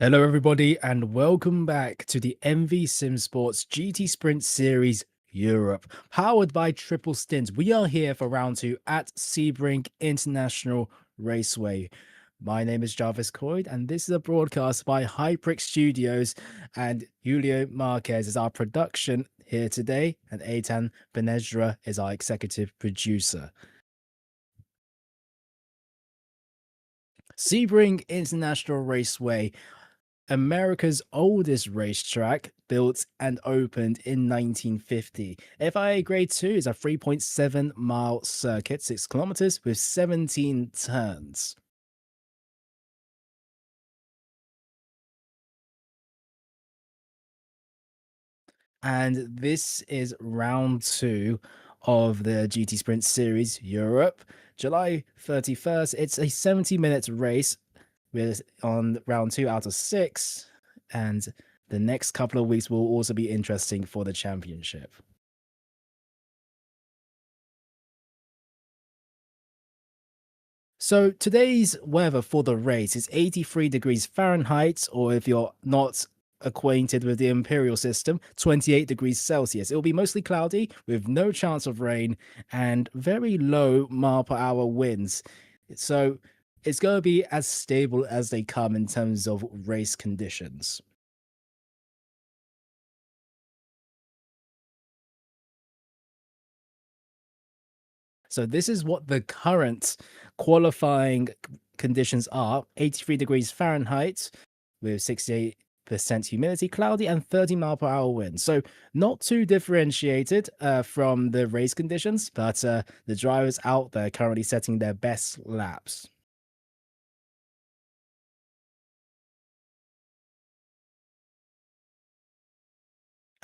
Hello, everybody, and welcome back to the MV Simsports GT Sprint Series Europe, powered by Triple Stint. We are here for round 2 at Sebring International Raceway. My name is Jarvis Coyd, and this is a broadcast by HyPrix Studios, and Julio Marquez is our production here today, and Eitan Benezra is our executive producer. Sebring International Raceway, America's oldest racetrack, built and opened in 1950. FIA Grade 2 is a 3.7-mile circuit, 6 kilometers with 17 turns. And this is round 2 of the GT Sprint Series Europe, July 31st. It's a 70-minute race with on round 2 out of 6, and the next couple of weeks will also be interesting for the championship. So today's weather for the race is 83 degrees Fahrenheit, or if you're not acquainted with the imperial system, 28 degrees Celsius. It will be mostly cloudy with no chance of rain and very low mile-per-hour winds. So it's going to be as stable as they come in terms of race conditions. So this is what the current qualifying conditions are: 83 degrees Fahrenheit with 68% humidity, cloudy, and 30-mile-per-hour wind. So not too differentiated from the race conditions, but the drivers out there currently setting their best laps.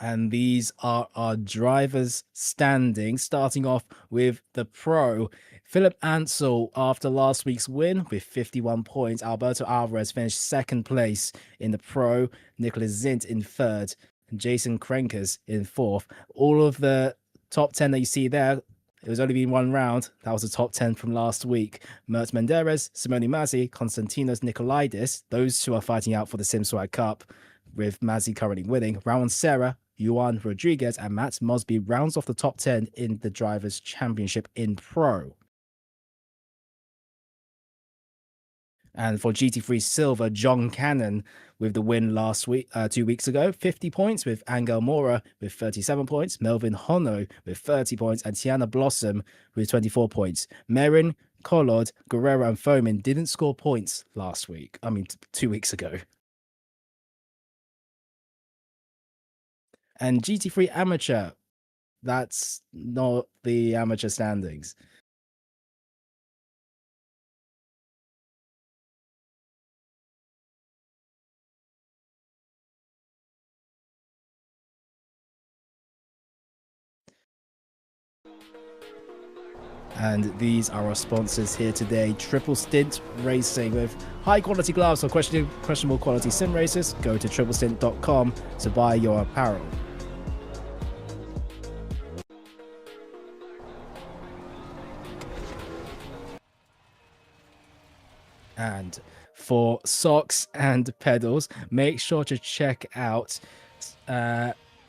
And these are our drivers standing, starting off with the pro. Philip Ansel, after last week's win with 51 points. Alberto Alvarez finished second place in the pro. Nicholas Zint in third. And Jason Krenkers in fourth. All of the top 10 that you see there, it was only been one round. That was the top 10 from last week. Mert Menderes, Simone Masi, Konstantinos Nikolaidis. Those two are fighting out for the SimSwag Cup, with Masi currently winning. Raul Serra, Juan Rodriguez, and Matt Mosby rounds off the top 10 in the Drivers' Championship in Pro. And for GT3 Silver, John Cannon with the win last week, 2 weeks ago, 50 points, with Angel Mora with 37 points, Melvin Hono with 30 points, and Tiana Blossom with 24 points. Merin, Collard, Guerrero, and Fomin didn't score points last week. 2 weeks ago. And GT3 Amateur, that's not the amateur standings. And these are our sponsors here today: Triple Stint Racing. With high quality gloves for questionable quality sim racers, go to triplestint.com to buy your apparel. And for socks and pedals, make sure to check out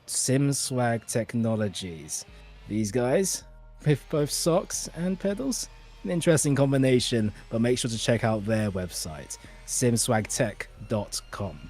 SimSwag Technologies. These guys with both socks and pedals. An interesting combination, but make sure to check out their website, simswagtech.com.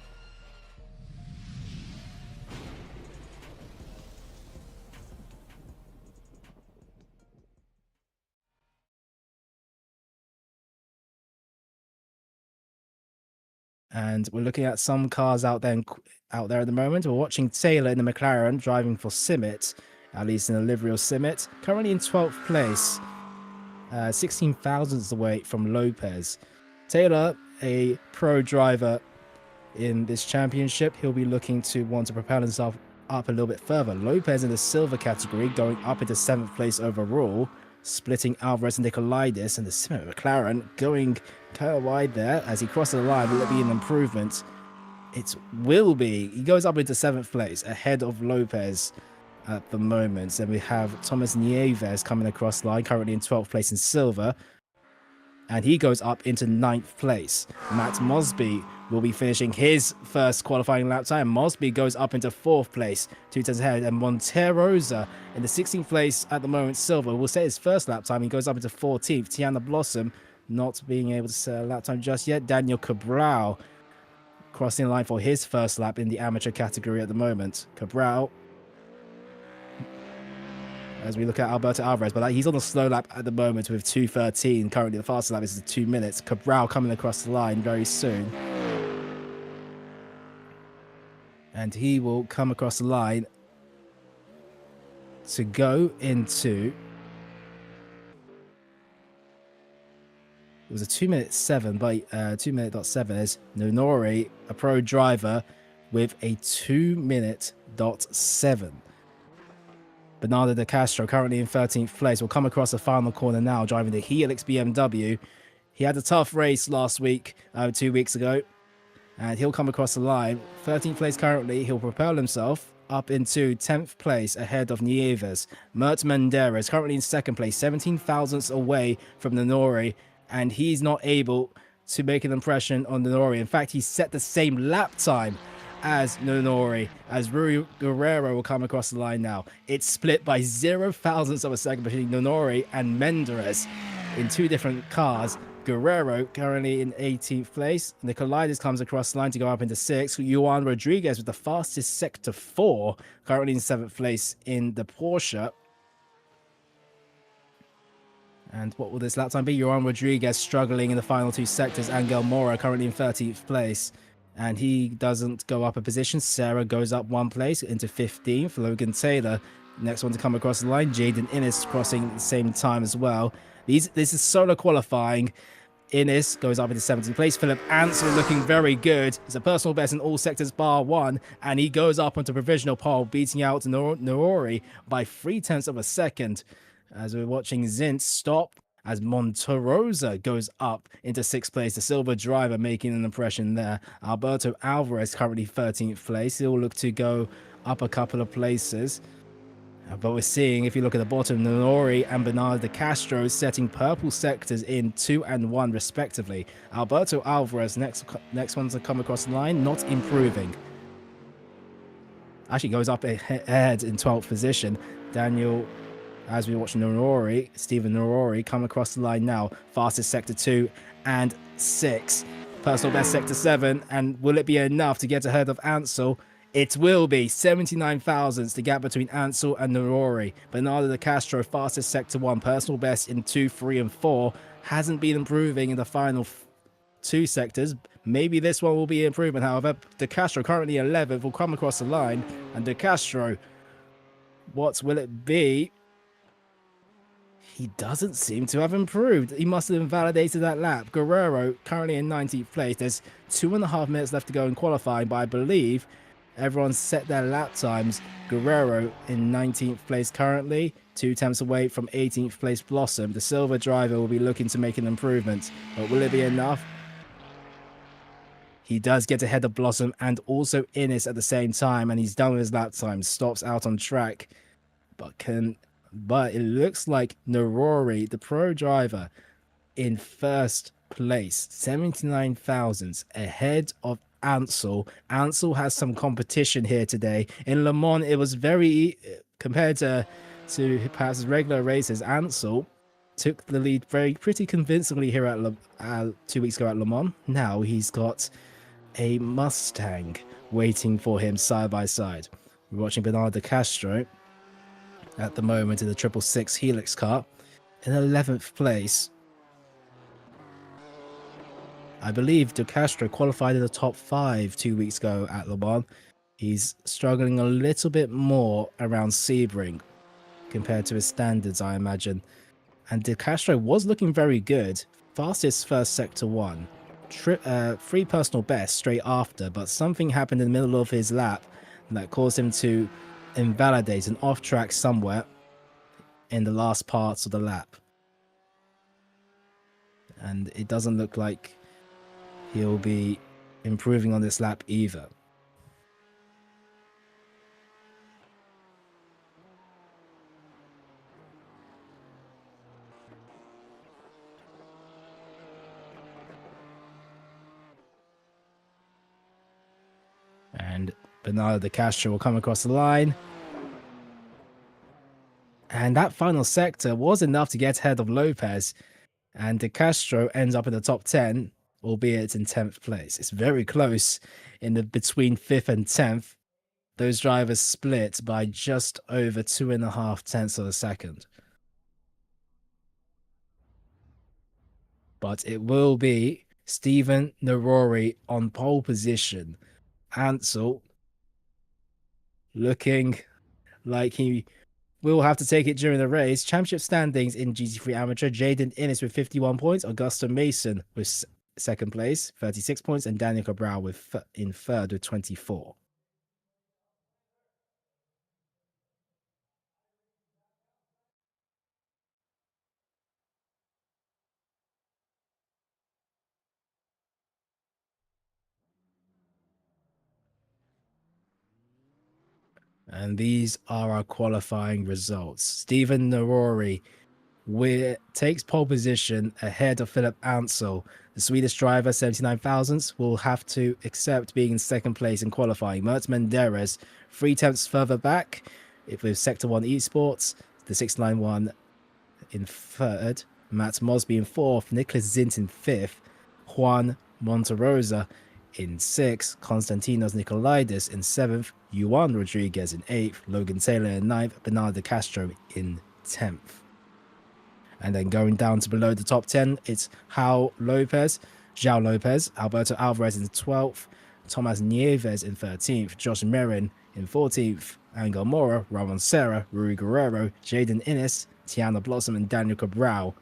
And we're looking at some cars out there at the moment. We're watching Taylor in the McLaren driving for Simit, at least in the livery of Simit, currently in 12th place, 16 thousandths away from Lopez. Taylor, a pro driver in this championship, he'll be looking to want to propel himself up a little bit further. Lopez in the silver category, going up into 7th place overall, splitting Alvarez and Nicolaides, and the Simit McLaren going kind of wide there as he crosses the line. Will it be an improvement? It will be. He goes up into 7th place ahead of Lopez at the moment. Then we have Thomas Nieves coming across the line, currently in 12th place in silver, and he goes up into 9th place. Matt Mosby will be finishing his first qualifying lap time. Mosby goes up into 4th place, 2 turns ahead, and Monterosa in the 16th place at the moment, silver, will set his first lap time. He goes up into 14th. Tiana Blossom not being able to set a lap time just yet. Daniel Cabral crossing the line for his first lap in the amateur category at the moment. Cabral, as we look at Alberto Alvarez, but he's on a slow lap at the moment with 2:13. Currently, the fastest lap is 2 minutes. Cabral coming across the line very soon. And he will come across the line to go into... It was a 2:07, but 2:07 is Nonori, a pro driver, with a 2:07. Bernardo de Castro, currently in 13th place, will come across the final corner now, driving the Helix BMW. He had a tough race last week, 2 weeks ago, and he'll come across the line. 13th place currently, he'll propel himself up into 10th place ahead of Nieves. Mert Menderes, currently in 2nd place, 17 thousandths away from Nonori, and he's not able to make an impression on Nonori. In fact, he set the same lap time as Nonori, as Rui Guerrero will come across the line now. It's split by 0 thousandths of a second between Nonori and Menderes in 2 different cars. Guerrero currently in 18th place. Nicolaides comes across the line to go up into 6th. Juan Rodriguez with the fastest sector 4, currently in 7th place in the Porsche. And what will this lap time be? Juan Rodriguez struggling in the final 2 sectors. Angel Mora currently in 13th place, and he doesn't go up a position. Sarah goes up 1 place into 15th. Logan Taylor, next one to come across the line. Jaden Innes crossing at the same time as well. This is solo qualifying. Innes goes up into 17th place. Philip Ansel looking very good. It's a personal best in all sectors bar 1, and he goes up onto provisional pole, beating out Nori by 0.3 of a second. As we're watching Stint stop as Monterosa goes up into 6th place. The silver driver making an impression there. Alberto Alvarez currently 13th place. He'll look to go up a couple of places. But we're seeing, if you look at the bottom, Nonori and Bernardo de Castro setting purple sectors in 2 and 1 respectively. Alberto Alvarez, next one to come across the line, not improving. Actually goes up ahead in 12th position. Daniel, as we watch Stephen Nonori come across the line now. Fastest sector 2 and 6. Personal best sector 7. And will it be enough to get ahead of Ansel? It will be. 79 thousandths, the gap between Ansel and Nonori. Bernardo de Castro, fastest sector 1. Personal best in 2, 3, and 4. Hasn't been improving in the final 2 sectors. Maybe this one will be an improvement. However, de Castro currently 11th will come across the line. And de Castro, what will it be? He doesn't seem to have improved. He must have invalidated that lap. Guerrero currently in 19th place. There's 2.5 minutes left to go in qualifying, but I believe everyone's set their lap times. Guerrero in 19th place currently, 2 tenths away from 18th place Blossom. The silver driver will be looking to make an improvement, but will it be enough? He does get ahead of Blossom and also Innes at the same time, and he's done with his lap time. Stops out on track, but it looks like Nonori, the pro driver, in 1st place, 79 thousandths ahead of Ansel. Ansel has some competition here today. In Le Mans, it was very, compared to to perhaps his regular races. Ansel took the lead pretty convincingly here at 2 weeks ago at Le Mans. Now he's got a Mustang waiting for him side by side. We're watching Bernardo de Castro at the moment in the 666 Helix car in 11th place. I believe De Castro qualified in the top 5 2 weeks ago at Le Mans. He's struggling a little bit more around Sebring compared to his standards, I imagine. And De Castro was looking very good. Fastest first sector 1. Free personal best straight after, but something happened in the middle of his lap that caused him to invalidate an off track somewhere in the last parts of the lap. And it doesn't look like he'll be improving on this lap either. And Bernardo de Castro will come across the line. And that final sector was enough to get ahead of Lopez. And De Castro ends up in the top 10, albeit in 10th place. It's very close in the between 5th and 10th. Those drivers split by just over 2.5 tenths of a second. But it will be Stephen Narori on pole position. Ansel looking like he will have to take it during the race. Championship standings in GT3 Amateur. Jaden Innes with 51 points. Augusto Mason with second place, 36 points. And Daniel Cabral in third with 24. And these are our qualifying results. Stephen Narori takes pole position ahead of Philip Ansel. The Swedish driver, 79 thousandths, will have to accept being in second place in qualifying. Mert Menderes, 3 tenths further back with Sector 1 Esports. The 691 in third. Matt Mosby in fourth. Nicholas Zint in fifth. Juan Monterosa in sixth. Konstantinos Nicolaides in seventh. Juan Rodriguez in eighth. Logan Taylor in ninth. Bernardo de Castro in 10th. And then going down to below the top 10, it's João Lopez, Alberto Alvarez in 12th, Thomas Nieves in 13th, Josh Merin in 14th, Angel Mora, Ramon Serra, Rui Guerrero, Jaden Innes, Tiana Blossom, and Daniel Cabral,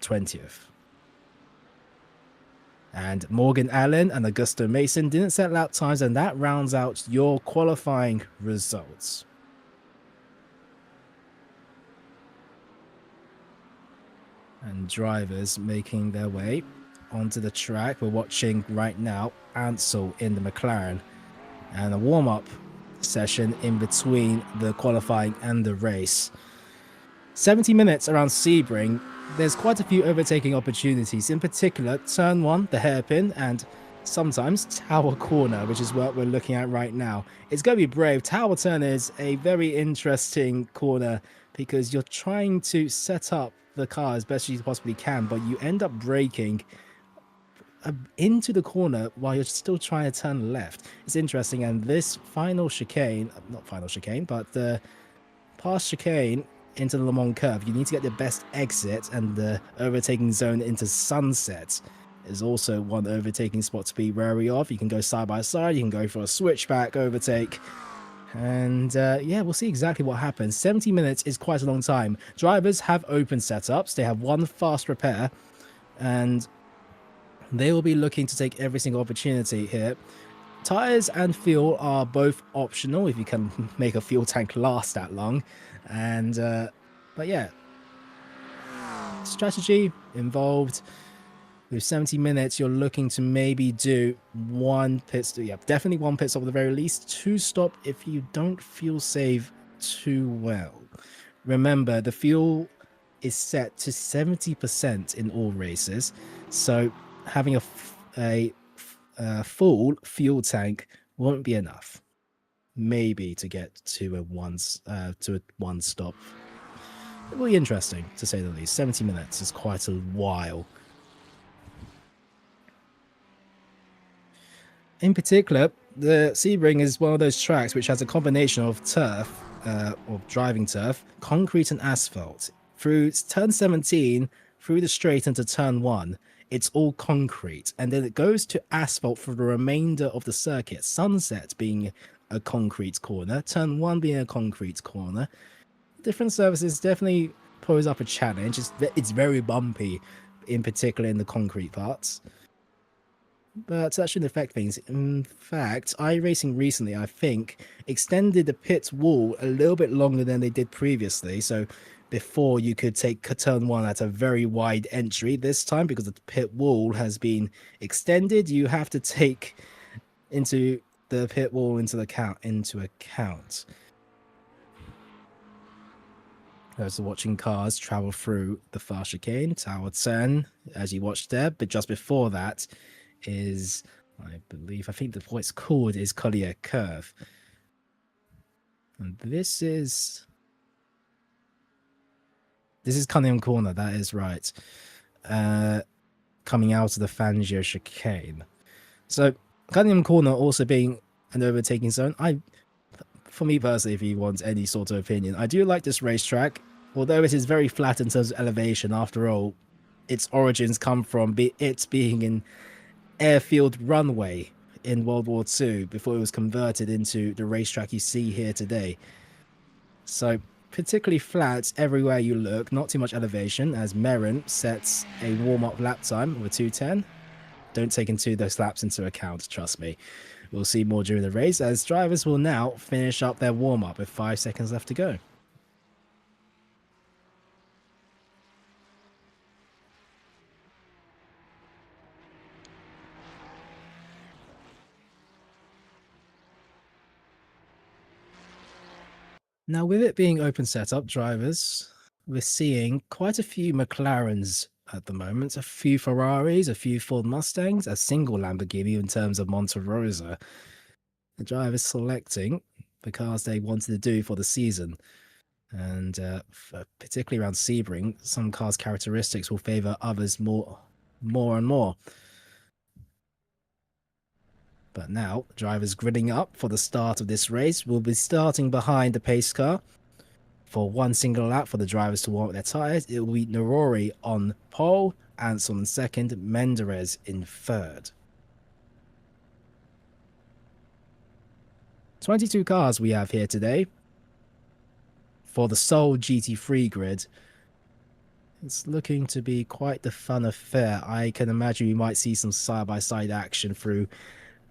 20th. And Morgan Allen and Augusto Mason didn't set lap times, and that rounds out your qualifying results. And drivers making their way onto the track. We're watching right now Ansel in the McLaren and a warm-up session in between the qualifying and the race. 70 minutes around Sebring. There's quite a few overtaking opportunities, in particular turn 1, the hairpin, and sometimes Tower Corner, which is what we're looking at right now. It's going to be brave. Tower Turn is a very interesting corner because you're trying to set up the car as best as you possibly can, but you end up braking into the corner while you're still trying to turn left. It's interesting, and this final chicane, not final chicane, but the past chicane into the Le Mans curve, you need to get the best exit, and the overtaking zone into Sunset is also one overtaking spot to be wary of. You can go side by side, you can go for a switchback overtake. And yeah, we'll see exactly what happens. 70 minutes is quite a long time. Drivers have open setups. They have one fast repair, and they will be looking to take every single opportunity here. Tires and fuel are both optional if you can make a fuel tank last that long. And but yeah, strategy involved. With 70 minutes, you're looking to maybe do one pit stop. Yeah, definitely one pit stop at the very least. 2 stop if you don't fuel save too well. Remember, the fuel is set to 70% in all races. So having a full fuel tank won't be enough. Maybe to get to a one stop It will be interesting, to say the least. 70 minutes is quite a while. In particular, the Sebring is one of those tracks which has a combination of turf, or driving turf, concrete and asphalt. Through turn 17, through the straight into turn 1, it's all concrete. And then it goes to asphalt for the remainder of the circuit. Sunset being a concrete corner, turn 1 being a concrete corner. Different surfaces definitely pose up a challenge. It's very bumpy, in particular in the concrete parts. But that shouldn't affect things. In fact, iRacing recently, I think, extended the pit wall a little bit longer than they did previously. So before you could take turn 1 at a very wide entry. This time, because the pit wall has been extended, you have to take into the pit wall into account. As the watching cars travel through the fast chicane, Tower 10, as you watch there, but just before that is, I think what it's called is Collier Curve. And this is Cunningham Corner, that is right. Coming out of the Fangio chicane. So Cunningham Corner also being an overtaking zone. For me personally, if you want any sort of opinion, I do like this racetrack. Although it is very flat in terms of elevation, after all, its origins come from it being an airfield runway in World War II before it was converted into the racetrack you see here today. So particularly flat everywhere you look, not too much elevation, as Merrin sets a warm-up lap time of a 2:10. Don't take those laps into account, trust me. We'll see more during the race, as drivers will now finish up their warm-up with 5 seconds left to go. Now, with it being open setup, drivers, we're seeing quite a few McLarens at the moment, a few Ferraris, a few Ford Mustangs, a single Lamborghini in terms of Monte Rosa. The drivers selecting the cars they wanted to do for the season. And particularly around Sebring, some cars' characteristics will favour others more and more. But now, drivers gridding up for the start of this race will be starting behind the pace car. For one single lap for the drivers to warm up their tyres, it will be Narori on pole, Ansel in second, Menderes in third. 22 cars we have here today for the sole GT3 grid. It's looking to be quite the fun affair. I can imagine we might see some side-by-side action through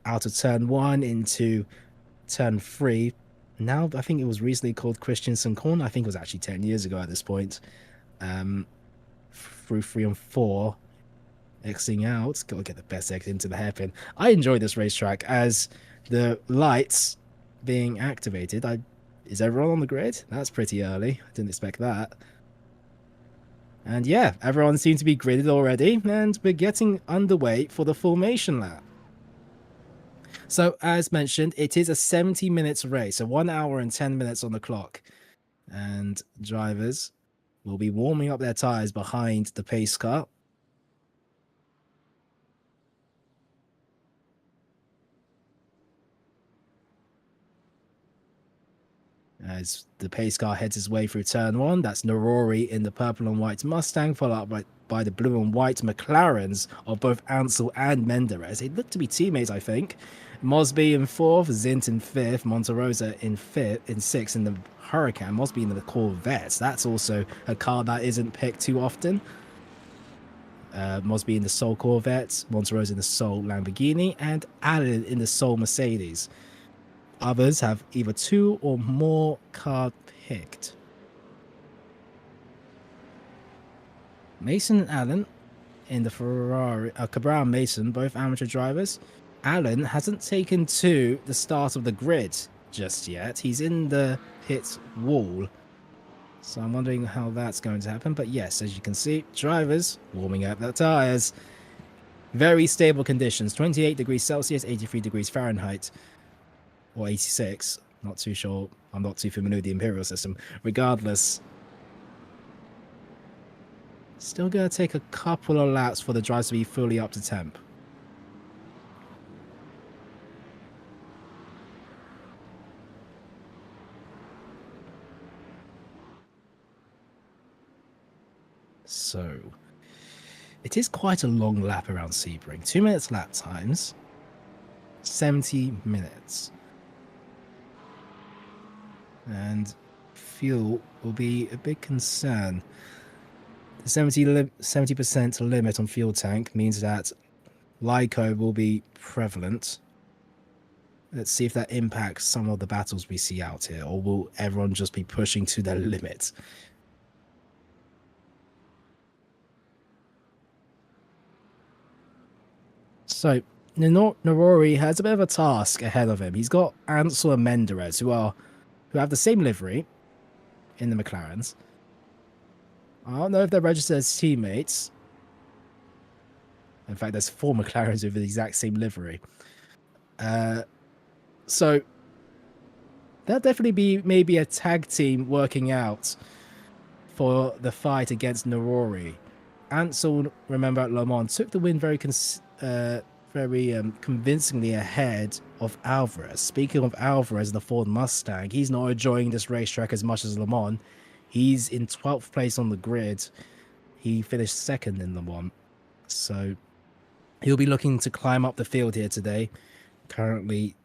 out of turn 1 into turn 3. Now, I think it was recently called Christensen Corner. I think it was actually 10 years ago at this point. Through 3 and 4. Exiting out. Gotta get the best exit into the hairpin. I enjoy this racetrack as the lights being activated. Is everyone on the grid? That's pretty early. I didn't expect that. And yeah, everyone seems to be gridded already, and we're getting underway for the formation lap. So, as mentioned, it is a 70 minutes race, so 1 hour and 10 minutes on the clock. And drivers will be warming up their tyres behind the pace car. As the pace car heads its way through turn 1, that's Narori in the purple and white Mustang, followed up by the blue and white McLarens of both Ansel and Menderes. They look to be teammates, I think. Mosby in 4th, Zint in 5th, Monterosa in 6th in the Huracan, Mosby in the Corvette. That's also a car that isn't picked too often. Mosby in the Soul Corvette, Monterosa in the Soul Lamborghini, and Allen in the Soul Mercedes. Others have either 2 or more cars picked. Mason and Allen in the Ferrari, Cabral and Mason, both amateur drivers. Allen hasn't taken to the start of the grid just yet. He's in the pit wall. So I'm wondering how that's going to happen. But yes, as you can see, drivers warming up their tyres. Very stable conditions. 28 degrees Celsius, 83 degrees Fahrenheit. Or 86. Not too sure. I'm not too familiar with the imperial system. Regardless, Still going to take a couple of laps for the drives to be fully up to temp. So, it is quite a long lap around Sebring. 2 minutes lap times, 70 minutes. And fuel will be a big concern. The 70% limit on fuel tank means that Lyco will be prevalent. Let's see if that impacts some of the battles we see out here, or will everyone just be pushing to their limit? So, Norori has a bit of a task ahead of him. He's got Ansel and Menderes, who have the same livery in the McLarens. I don't know if they're registered as teammates. In fact, there's 4 McLarens with the exact same livery. So there'll definitely be maybe a tag team working out for the fight against Norori. Ansel, remember at Le Mans, took the win very convincingly ahead of Alvarez. Speaking of Alvarez, the Ford Mustang, he's not enjoying this racetrack as much as Le Mans. He's in 12th place on the grid. He finished 2nd in Le Mans. So he'll be looking to climb up the field here today. Currently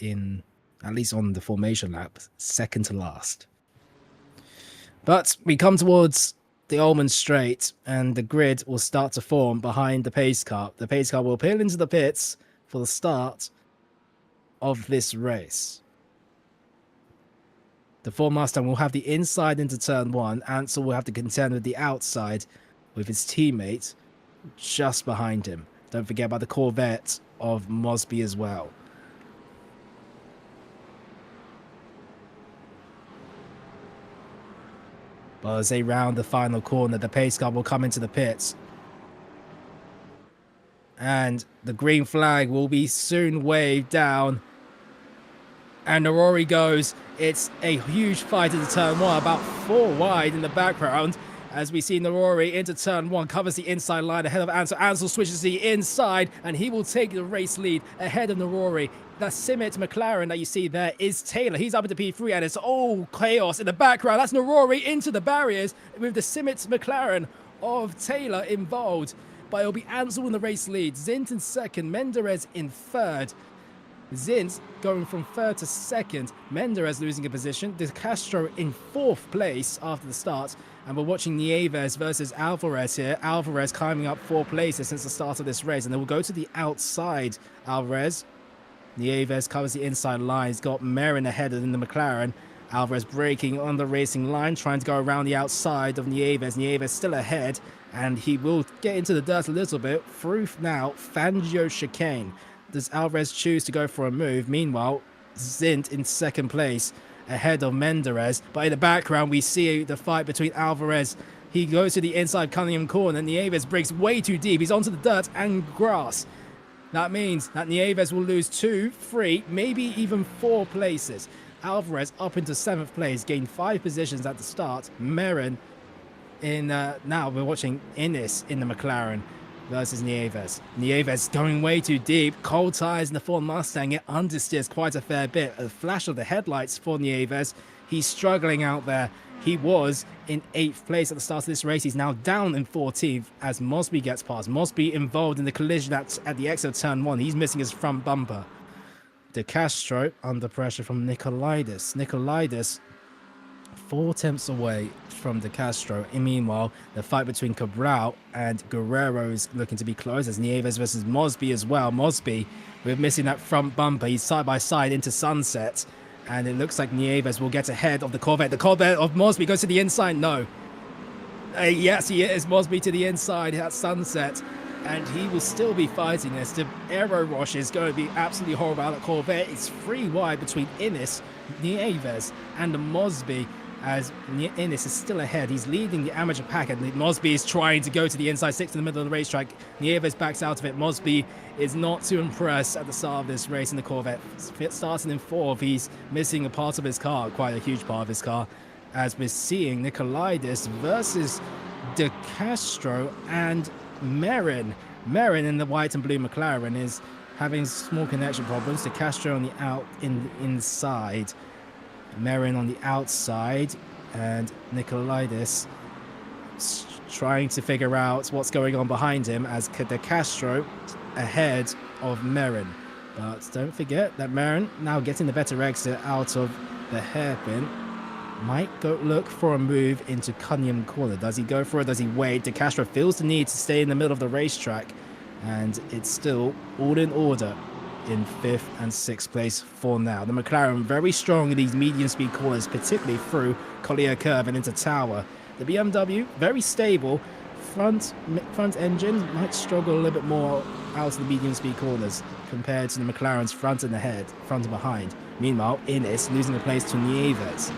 in, at least on the formation lap, 2nd to last. But we come towards the Ullman Straight, and the grid will start to form behind the pace car. The pace car will peel into the pits for the start of this race. The Ford Mustang will have the inside into turn 1. Ansel will have to contend with the outside with his teammate just behind him. Don't forget about the Corvette of Mosby as well. But as they round the final corner, the pace car will come into the pits. And the green flag will be soon waved down. And Norori goes. It's a huge fight into turn 1, about 4 wide in the background. As we see Norori into turn 1, covers the inside line ahead of Ansel. Ansel switches to the inside, and he will take the race lead ahead of Norori. The Simmet McLaren that you see there is Taylor. He's up into P3, and it's all chaos in the background. That's Norori into the barriers with the Simmet McLaren of Taylor involved. But it'll be Ansel in the race lead. Zint in 2nd, Menderes in 3rd. Zint going from 3rd to 2nd. Menderes losing a position. De Castro in 4th place after the start. And we're watching Nieves versus Alvarez here. Alvarez climbing up 4 places since the start of this race. And then we'll go to the outside. Alvarez. Nieves covers the inside line. He's got Marin ahead in the McLaren. Alvarez braking on the racing line, trying to go around the outside of Nieves. Nieves still ahead. And he will get into the dirt a little bit through now Fangio chicane. Does Alvarez choose to go for a move? Meanwhile, Zint in 2nd place ahead of Menderes. But in the background, we see the fight between Alvarez. He goes to the inside Cunningham corner. Nieves breaks way too deep. He's onto the dirt and grass. That means that Nieves will lose 2, 3, maybe even 4 places. Alvarez up into 7th place, gained 5 positions at the start. Marin in, now we're watching Innes in the McLaren versus Nieves. Nieves going way too deep. Cold tires in the Ford Mustang. It understeers quite a fair bit. A flash of the headlights for Nieves. He's struggling out there. He was in 8th place at the start of this race. He's now down in 14th as Mosby gets past. Mosby involved in the collision at the exit of turn 1. He's missing his front bumper. De Castro under pressure from Nicolaides. Nicolaides 4 tenths away from De Castro. And meanwhile, the fight between Cabral and Guerrero is looking to be close as Nieves versus Mosby as well. Mosby, we're missing that front bumper. He's side by side into sunset. And it looks like Nieves will get ahead of the Corvette. The Corvette of Mosby goes to the inside. No. Yes, he is. Mosby to the inside at sunset. And he will still be fighting this. The aero wash is going to be absolutely horrible out of Corvette. It's 3 wide between Innes, Nieves, and Mosby. As Innes is still ahead. He's leading the amateur pack, and Mosby is trying to go to the inside 6 in the middle of the racetrack. Nieves backs out of it. Mosby is not too impressed at the start of this race in the Corvette. Starting in 4th, he's missing a part of his car, quite a huge part of his car, as we're seeing Nicolaides versus De Castro and Merin. Merin in the white and blue McLaren is having small connection problems. De Castro on the inside. Merin on the outside, and Nicolaides trying to figure out what's going on behind him as De Castro ahead of Merin. But don't forget that Merin now getting the better exit out of the hairpin. Might go look for a move into Cunningham Corner. Does he go for it? Does he wait? De Castro feels the need to stay in the middle of the racetrack, and it's still all in order in 5th and 6th place for now. The McLaren very strong in these medium speed corners, particularly through Collier Curve and into Tower. The BMW very stable. Front engine might struggle a little bit more out of the medium speed corners compared to the McLaren's front and behind. Meanwhile, Innes losing the place to Nieves.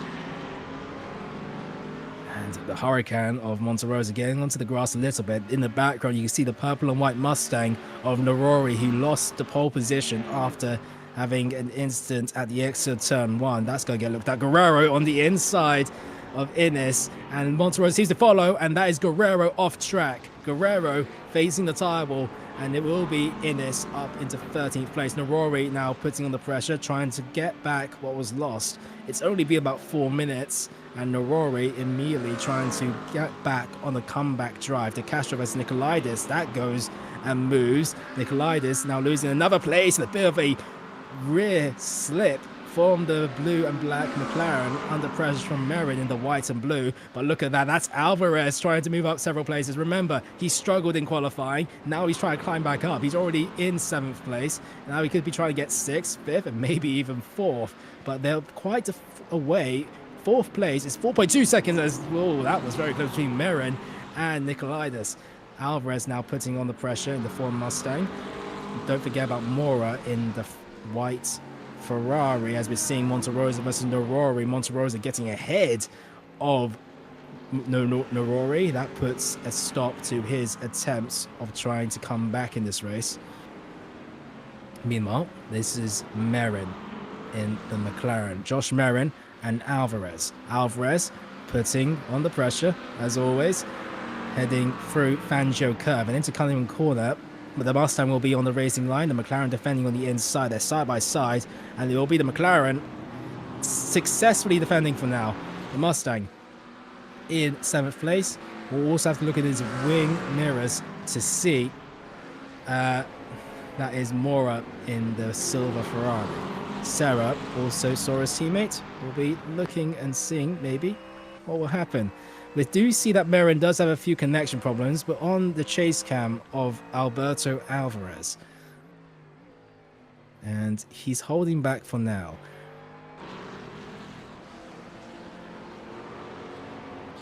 And the Hurricane of Monterosa getting onto the grass a little bit. In the background, you can see the purple and white Mustang of Narori, who lost the pole position after having an incident at the exit of turn 1. That's going to get looked at. Guerrero on the inside of Innes, and Monterosa seems to follow, and that is Guerrero off track. Guerrero facing the tire wall, and it will be Innes up into 13th place. Narori now putting on the pressure, trying to get back what was lost. It's only been about 4 minutes, and Narori immediately trying to get back on the comeback drive. De Castro versus Nicolaides, that goes and moves. Nicolaides now losing another place, and a bit of a rear slip from the blue and black McLaren under pressure from Merin in the white and blue. But look at that, that's Alvarez trying to move up several places. Remember, he struggled in qualifying. Now he's trying to climb back up. He's already in 7th place. Now he could be trying to get 6th, 5th, and maybe even 4th. But they're quite away. 4th place is 4.2 seconds. Oh, that was very close between Merin and Nicolaides. Alvarez now putting on the pressure in the Ford Mustang. Don't forget about Mora in the white Ferrari, as we're seeing Monterosa versus Narori. Monterosa getting ahead of Narori. That puts a stop to his attempts of trying to come back in this race. Meanwhile, this is Merin in the McLaren. Josh Merin and Alvarez. Alvarez putting on the pressure, as always, heading through Fangio Curve and into Cunningham Corner. But the Mustang will be on the racing line. The McLaren defending on the inside. They're side by side. And it will be the McLaren successfully defending for now. The Mustang in 7th place. We'll also have to look at his wing mirrors to see. That is Mora in the silver Ferrari. Serra also saw his teammate. We'll be looking and seeing maybe what will happen. We do see that Merin does have a few connection problems, but on the chase cam of Alberto Alvarez. And he's holding back for now.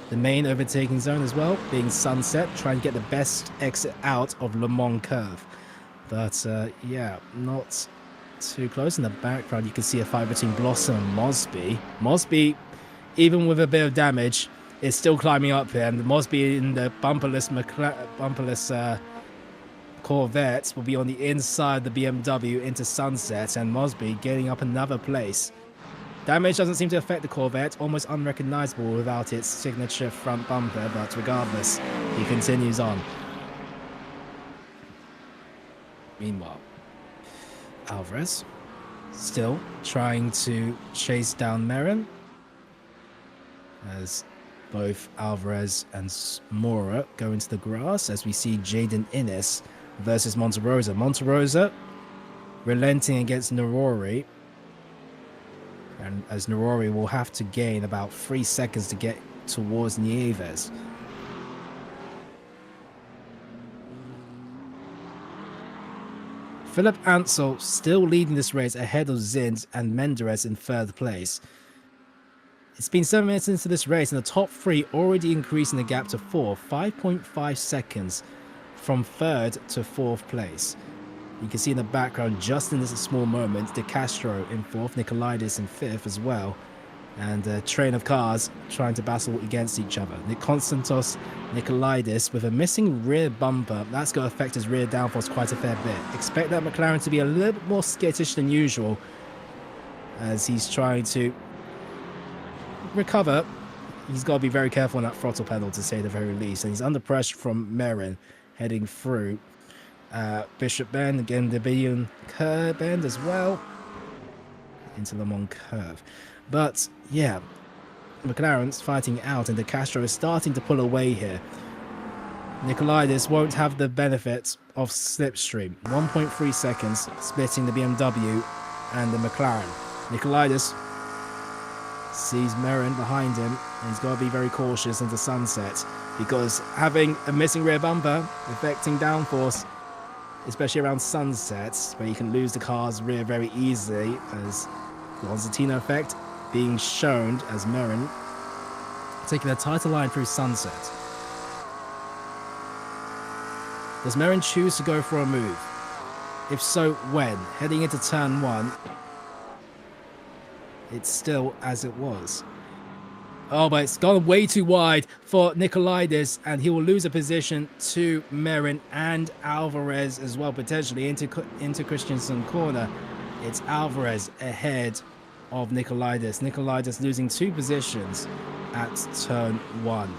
The main overtaking zone as well, being Sunset, trying to get the best exit out of Le Mans Curve. But yeah, not too close. In the background, you can see a fight between Blossom and Mosby. Mosby, even with a bit of damage, is still climbing up here, and Mosby in the bumperless Corvette will be on the inside of the BMW into Sunset, and Mosby getting up another place. Damage doesn't seem to affect the Corvette, almost unrecognizable without its signature front bumper, but regardless, he continues on. Meanwhile, Alvarez still trying to chase down Merin, as both Alvarez and Mora go into the grass, as we see Jaden Innes versus Monterosa. Monterosa relenting against Narori, and as Narori will have to gain about 3 seconds to get towards Nieves. Philip Ansel still leading this race ahead of Zins and Menderes in 3rd place. It's been 7 minutes into this race, and the top 3 already increasing the gap to 5.5 seconds from 3rd to 4th place. You can see in the background, just in this small moment, De Castro in 4th, Nicolaides in 5th as well, and a train of cars trying to battle against each other. Konstantos Nicolaides with a missing rear bumper. That's going to affect his rear downforce quite a fair bit. Expect that McLaren to be a little bit more skittish than usual, as he's trying to recover he's got to be very careful on that throttle pedal, to say the very least. And he's under pressure from Merrin heading through Bishop Bend. Again, the Billion Curve Bend as well. Into Le Mans Curve. But, yeah, McLaren's fighting out, and De Castro is starting to pull away here. Nicolaides won't have the benefit of slipstream. 1.3 seconds splitting the BMW and the McLaren. Nicolaides sees Merrin behind him, and he's got to be very cautious into sunset, because having a missing rear bumper affecting downforce, especially around sunsets, where you can lose the car's rear very easily, as the Lonzatino effect being shown as Merrin taking a tighter line through sunset. Does Merrin choose to go for a move? If so, when? Heading into turn 1, it's still as it was. Oh, but it's gone way too wide for Nicolaides, and he will lose a position to Merrin and Alvarez as well, potentially into Christensen corner. It's Alvarez ahead of Nicolaides. Nicolaides losing 2 positions at turn 1.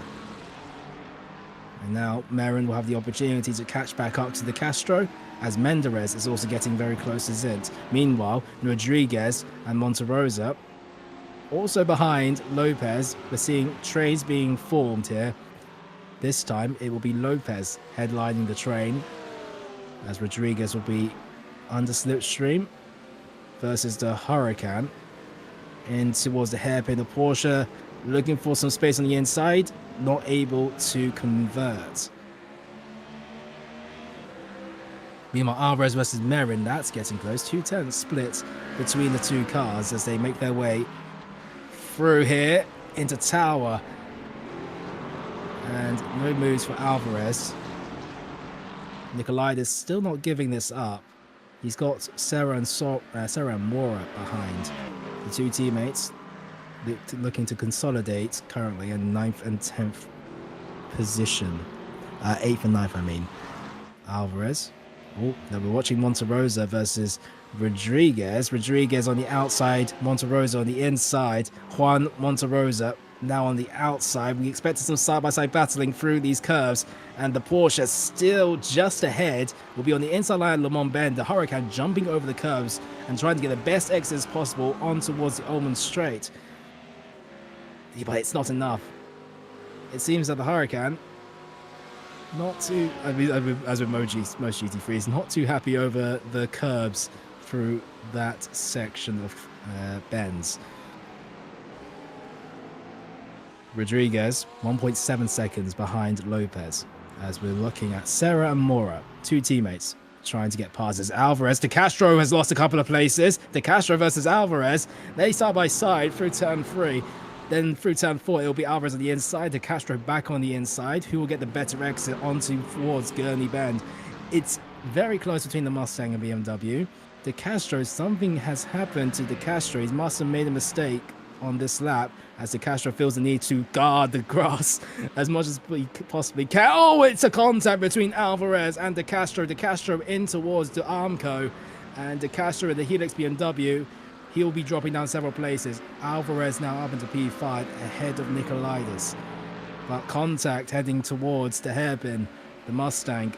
And now Merrin will have the opportunity to catch back up to De Castro, as Menderes is also getting very close to Zint. Meanwhile, Rodriguez and Monterosa also behind Lopez. We're seeing trains being formed here. This time it will be Lopez headlining the train, as Rodriguez will be under slipstream versus the Huracan. In towards the hairpin, the Porsche looking for some space on the inside, not able to convert. Meanwhile, Alvarez versus Merrin, that's getting close. 2/10 split between the two cars as they make their way through here into Tower. And no moves for Alvarez. Nicolaides still not giving this up. He's got Serra and Mora behind. The two teammates looking to consolidate currently in 9th and 10th position. 8th and 9th, I mean. Alvarez. Oh, now we're watching Monterosa versus Rodriguez. Rodriguez on the outside, Monterosa on the inside. Juan Monterosa now on the outside. We expected some side-by-side battling through these curves, and the Porsche still just ahead will be on the inside line of Le Mans Bend. The Huracan jumping over the curves and trying to get the best exits possible on towards the Ullman Straight. Yeah, but it's not enough. It seems that the Huracan not too, as with most GT3s, not too happy over the curbs through that section of bends. Rodriguez 1.7 seconds behind Lopez, as we're looking at Serra and Mora, two teammates trying to get past us. Alvarez, De Castro has lost a couple of places. De Castro versus Alvarez, they side by side through turn 3. Then through turn 4, it'll be Alvarez on the inside, De Castro back on the inside. Who will get the better exit onto towards Gurney Bend? It's very close between the Mustang and BMW. De Castro, something has happened to De Castro. He must have made a mistake on this lap, as De Castro feels the need to guard the grass as much as he possibly can. Oh, it's a contact between Alvarez and De Castro. De Castro in towards the Armco, and De Castro in the Helix BMW. He'll be dropping down several places. Alvarez now up into P5 ahead of Nicolaides. But contact heading towards the hairpin, the Mustang.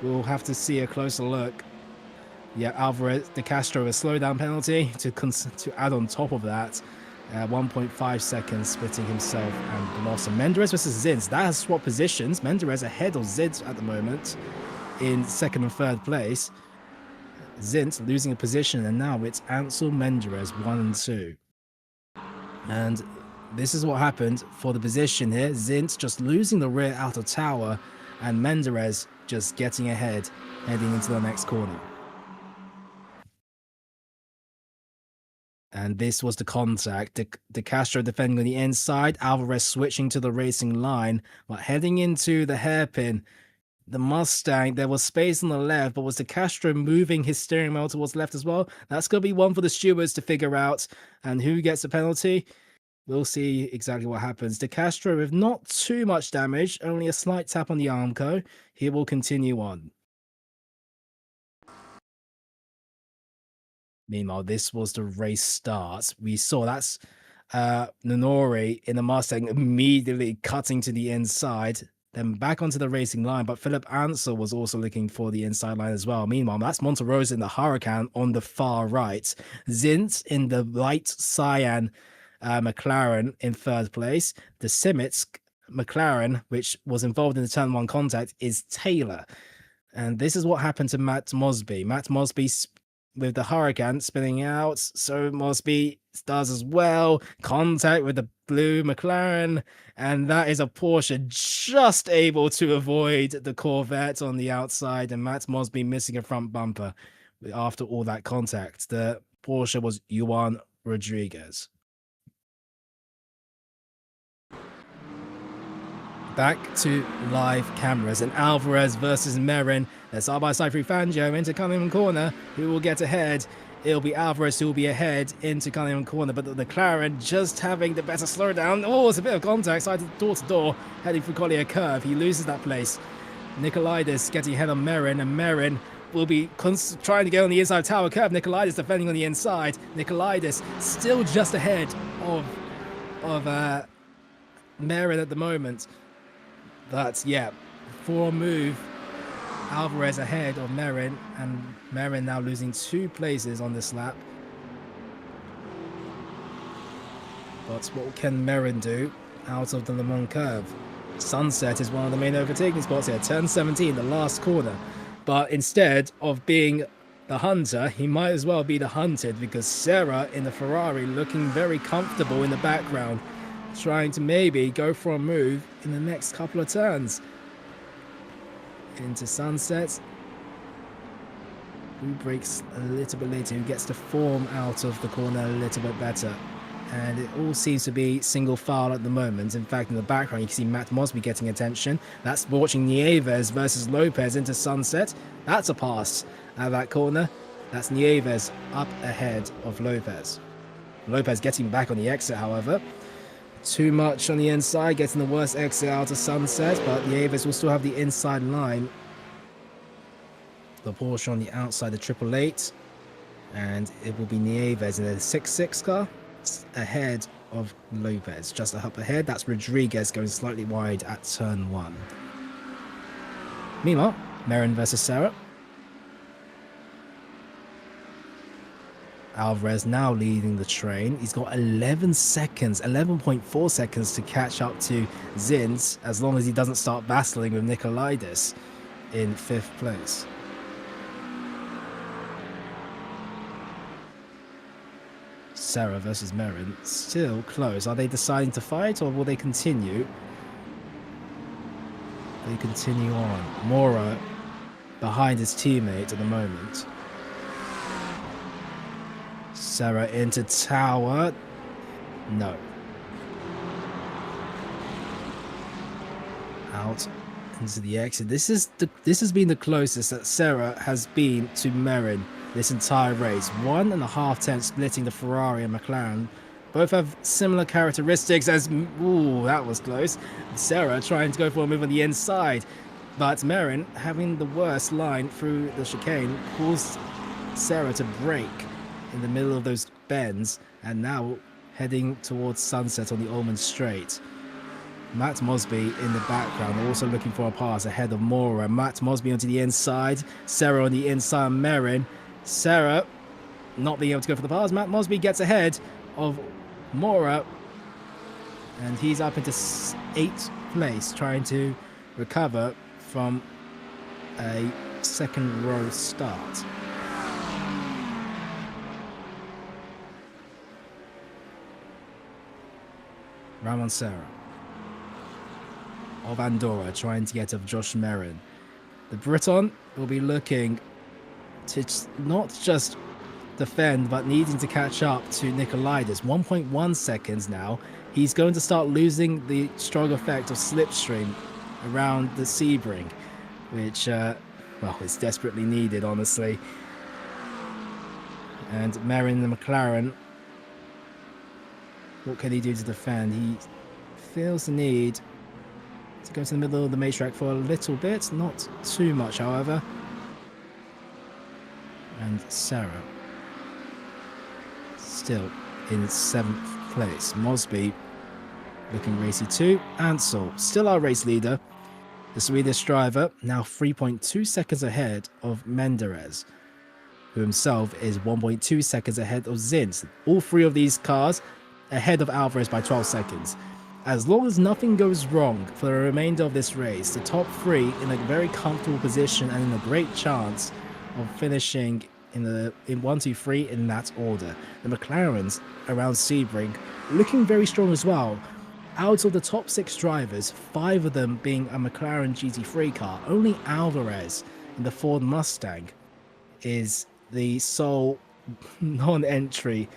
We'll have to see a closer look. Yeah, Alvarez, De Castro, a slowdown penalty to add on top of that. 1.5 seconds splitting himself and Blossom. Menderes versus Zins. That has swapped positions. Menderes ahead of Zins at the moment in 2nd and 3rd place. Zint losing a position, and now it's Ansel Menderes 1 and 2. And this is what happened for the position here. Zint just losing the rear outer tower, and Menderes just getting ahead, heading into the next corner. And this was the contact. De Castro defending on the inside, Alvarez switching to the racing line, but heading into the hairpin. The Mustang, there was space on the left, but was De Castro moving his steering wheel towards left as well? That's going to be one for the stewards to figure out. And who gets the penalty? We'll see exactly what happens. De Castro with not too much damage, only a slight tap on the Armco. He will continue on. Meanwhile, this was the race start. We saw that's Nonori in the Mustang immediately cutting to the inside, then back onto the racing line. But Philip Ansell was also looking for the inside line as well. Meanwhile, that's Monterosa in the Huracan on the far right. Zint in the light cyan McLaren in third place. The Simmets McLaren, which was involved in the turn one contact, is Taylor. And this is what happened to Matt Mosby. Matt Mosby with the Huracan spinning out, so Mosby does as well. Contact with the blue McLaren, and that is a Porsche just able to avoid the Corvette on the outside, and Matt Mosby missing a front bumper after all that contact. The Porsche was Juan Rodriguez. Back to live cameras and Alvarez versus Merrin. They're side by side through Fangio into Cunningham Corner. Who will get ahead? It'll be Alvarez who will be ahead into Cunningham Corner, but the McLaren just having the better slowdown. Oh, it's a bit of contact, side to door, heading for Collier Curve. He loses that place. Nicolaides getting ahead on Merrin, and Merrin will be trying to get on the inside tower curve. Nicolaides defending on the inside. Nicolaides still just ahead of Merrin at the moment. But yeah, for a move, Alvarez ahead of Merrin, and Merrin now losing 2 places on this lap. But what can Merrin do out of the Le Mans curve? Sunset is one of the main overtaking spots here. Turn 17, the last corner. But instead of being the hunter, he might as well be the hunted, because Serra in the Ferrari looking very comfortable in the background, trying to maybe go for a move in the next couple of turns. Into Sunset. Who breaks a little bit later, who gets to form out of the corner a little bit better. And it all seems to be single file at the moment. In fact, in the background, you can see Matt Mosby getting attention. That's watching Nieves versus Lopez into Sunset. That's a pass out of that corner. That's Nieves up ahead of Lopez. Lopez getting back on the exit, however. Too much on the inside, getting the worst exit out of Sunset, but Nieves will still have the inside line. The Porsche on the outside, the 888, and it will be Nieves in a 6.6 car ahead of Lopez. Just up ahead, that's Rodriguez going slightly wide at turn 1. Meanwhile, Merrin versus Serra. Alvarez now leading the train. He's got 11 seconds, 11.4 seconds to catch up to Zins, as long as he doesn't start battling with Nicolaides in 5th place. Serra versus Merrin, still close. Are they deciding to fight, or will they continue? They continue on. Mora behind his teammate at the moment. Serra into tower. No. Out into the exit. This has been the closest that Serra has been to Merrin this entire race. 1.5 tenths splitting the Ferrari and McLaren. Both have similar characteristics as... Ooh, that was close. Serra trying to go for a move on the inside. But Merrin, having the worst line through the chicane, caused Serra to break in the middle of those bends, and now heading towards Sunset on the Ullman Straight. Matt Mosby in the background, also looking for a pass ahead of Mora. Matt Mosby onto the inside, Serra on the inside, Merrin. Serra not being able to go for the pass. Matt Mosby gets ahead of Mora, and he's up into 8th place, trying to recover from a second row start. Ramon Serra of Andorra trying to get of Josh Merrin. The Briton will be looking to not just defend, but needing to catch up to Nicolaides. 1.1 seconds now. He's going to start losing the strong effect of slipstream around the Sebring, which, well, it's desperately needed, honestly. And Merrin the McLaren, what can he do to defend? He feels the need to go to the middle of the main-track for a little bit, not too much, however. And Serra still in 7th place. Mosby looking racy too. Ansel, still our race leader. The Swedish driver, now 3.2 seconds ahead of Menderes, who himself is 1.2 seconds ahead of Zins. All three of these cars ahead of Alvarez by 12 seconds. As long as nothing goes wrong for the remainder of this race, the top three in a very comfortable position and in a great chance of finishing in 1, 2, 3 in that order. The McLarens around Sebring looking very strong as well. Out of the top 6 drivers, 5 of them being a McLaren GT3 car, only Alvarez in the Ford Mustang is the sole non-entry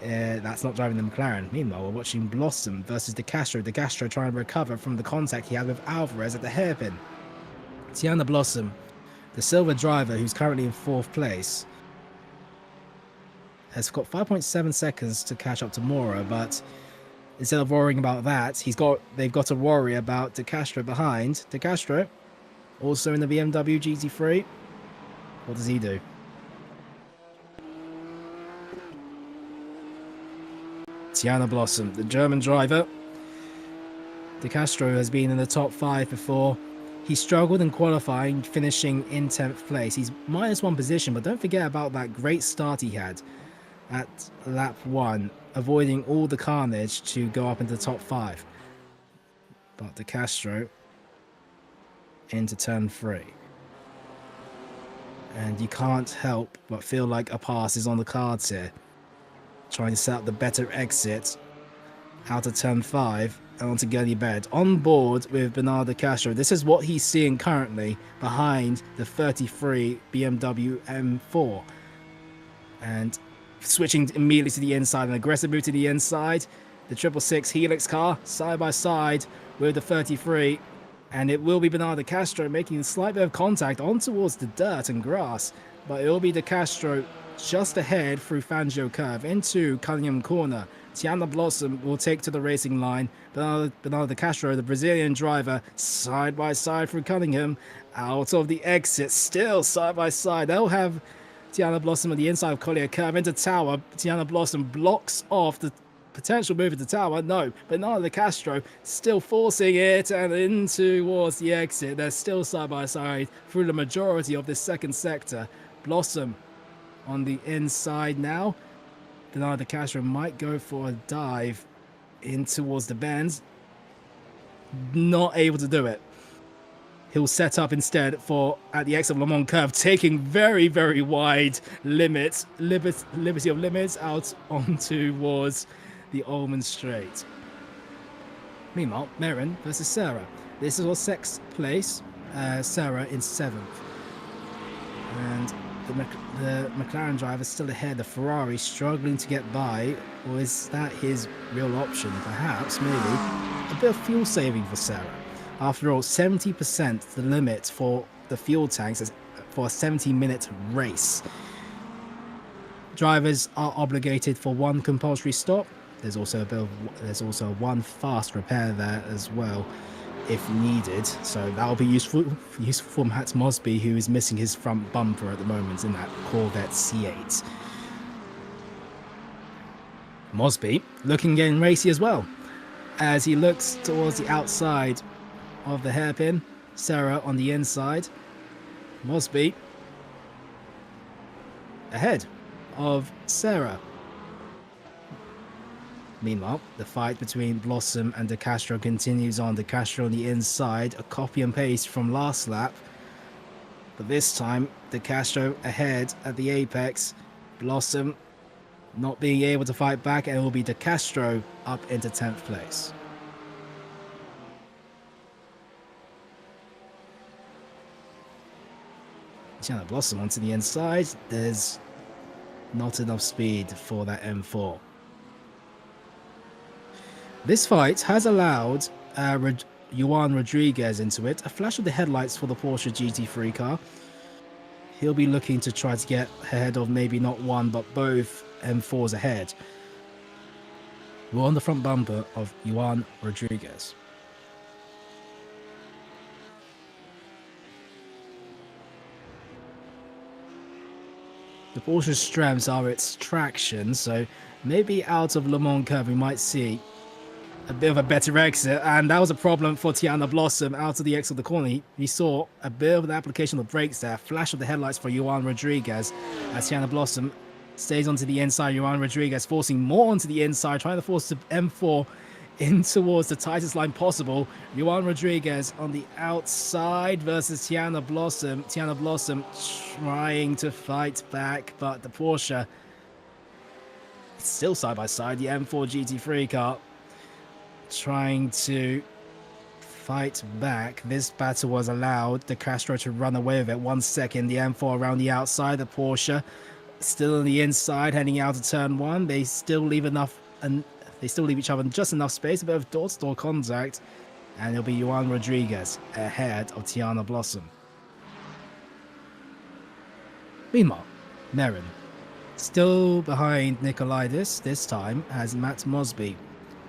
that's not driving the McLaren. Meanwhile, we're watching Blossom versus De Castro. De Castro trying to recover from the contact he had with Alvarez at the hairpin. Tiana Blossom, the silver driver who's currently in 4th place, has got 5.7 seconds to catch up to Mora, but instead of worrying about that, they've got to worry about De Castro behind. De Castro, also in the BMW GT3. What does he do? Tiana Blossom, the German driver. De Castro has been in the top 5 before. He struggled in qualifying, finishing in 10th place. He's -1 position, but don't forget about that great start he had at lap 1, avoiding all the carnage to go up into the top 5. But De Castro into turn 3. And you can't help but feel like a pass is on the cards here. Trying to set up the better exit out of turn 5 and onto Gurney Bed. On board with Bernard De Castro. This is what he's seeing currently behind the 33 BMW M4. And switching immediately to the inside, an aggressive move to the inside. The 666 Helix car side by side with the 33. And it will be Bernard De Castro making a slight bit of contact on towards the dirt and grass. But it will be De Castro just ahead through Fangio Curve into Cunningham Corner. Tiana Blossom will take to the racing line. Bernardo De Castro, the Brazilian driver, side by side through Cunningham. Out of the exit, still side by side. They'll have Tiana Blossom on the inside of Collier Curve into Tower. Tiana Blossom blocks off the potential move into Tower. No, Bernardo De Castro still forcing it and in towards the exit. They're still side by side through the majority of this second sector. Blossom on the inside now. Bernardo De Castro might go for a dive in towards the bends. Not able to do it. He'll set up instead for at the exit of Le Mans Curve, taking very, very wide limits, liberty of limits out on towards the Ullman Straight. Meanwhile, Merrin versus Sarah. This is our 6th place. Sarah in 7th. And the McLaren driver still ahead. The Ferrari struggling to get by. Or is that his real option? Perhaps, maybe. A bit of fuel saving for Sarah. After all, 70% the limit for the fuel tanks for a 70-minute race. Drivers are obligated for 1 compulsory stop. There's also one fast repair there as well, if needed. So that'll be useful for Matt Mosby, who is missing his front bumper at the moment in that Corvette C8. Mosby looking getting racy as well, as he looks towards the outside of the hairpin. Sarah on the inside. Mosby ahead of Sarah. Meanwhile, the fight between Blossom and De Castro continues on. De Castro on the inside, a copy and paste from last lap. But this time, De Castro ahead at the apex. Blossom not being able to fight back, and it will be De Castro up into 10th place. Tiana Blossom onto the inside. There's not enough speed for that M4. This fight has allowed Juan Rodriguez into it. A flash of the headlights for the Porsche GT3 car. He'll be looking to try to get ahead of maybe not one, but both M4s ahead. We're on the front bumper of Juan Rodriguez. The Porsche's strengths are its traction, so maybe out of Le Mans curve, we might see a bit of a better exit, and that was a problem for Tiana Blossom out of the exit of the corner. He saw a bit of an application of brakes there, flash of the headlights for Johan Rodriguez as Tiana Blossom stays onto the inside. Johan Rodriguez forcing more onto the inside, trying to force the M4 in towards the tightest line possible. Johan Rodriguez on the outside versus Tiana Blossom. Tiana Blossom trying to fight back, but the Porsche still side by side. The M4 GT3 car trying to fight back. This battle was allowed the Castro to run away with it. 1 second, the M4 around the outside, the Porsche still on the inside, heading out to turn 1. They still leave enough, and they still leave each other just enough space, a bit of door-to-door contact, and it'll be Johan Rodriguez ahead of Tiana Blossom. Meanwhile, Merrin still behind Nikolaitis. This time has Matt Mosby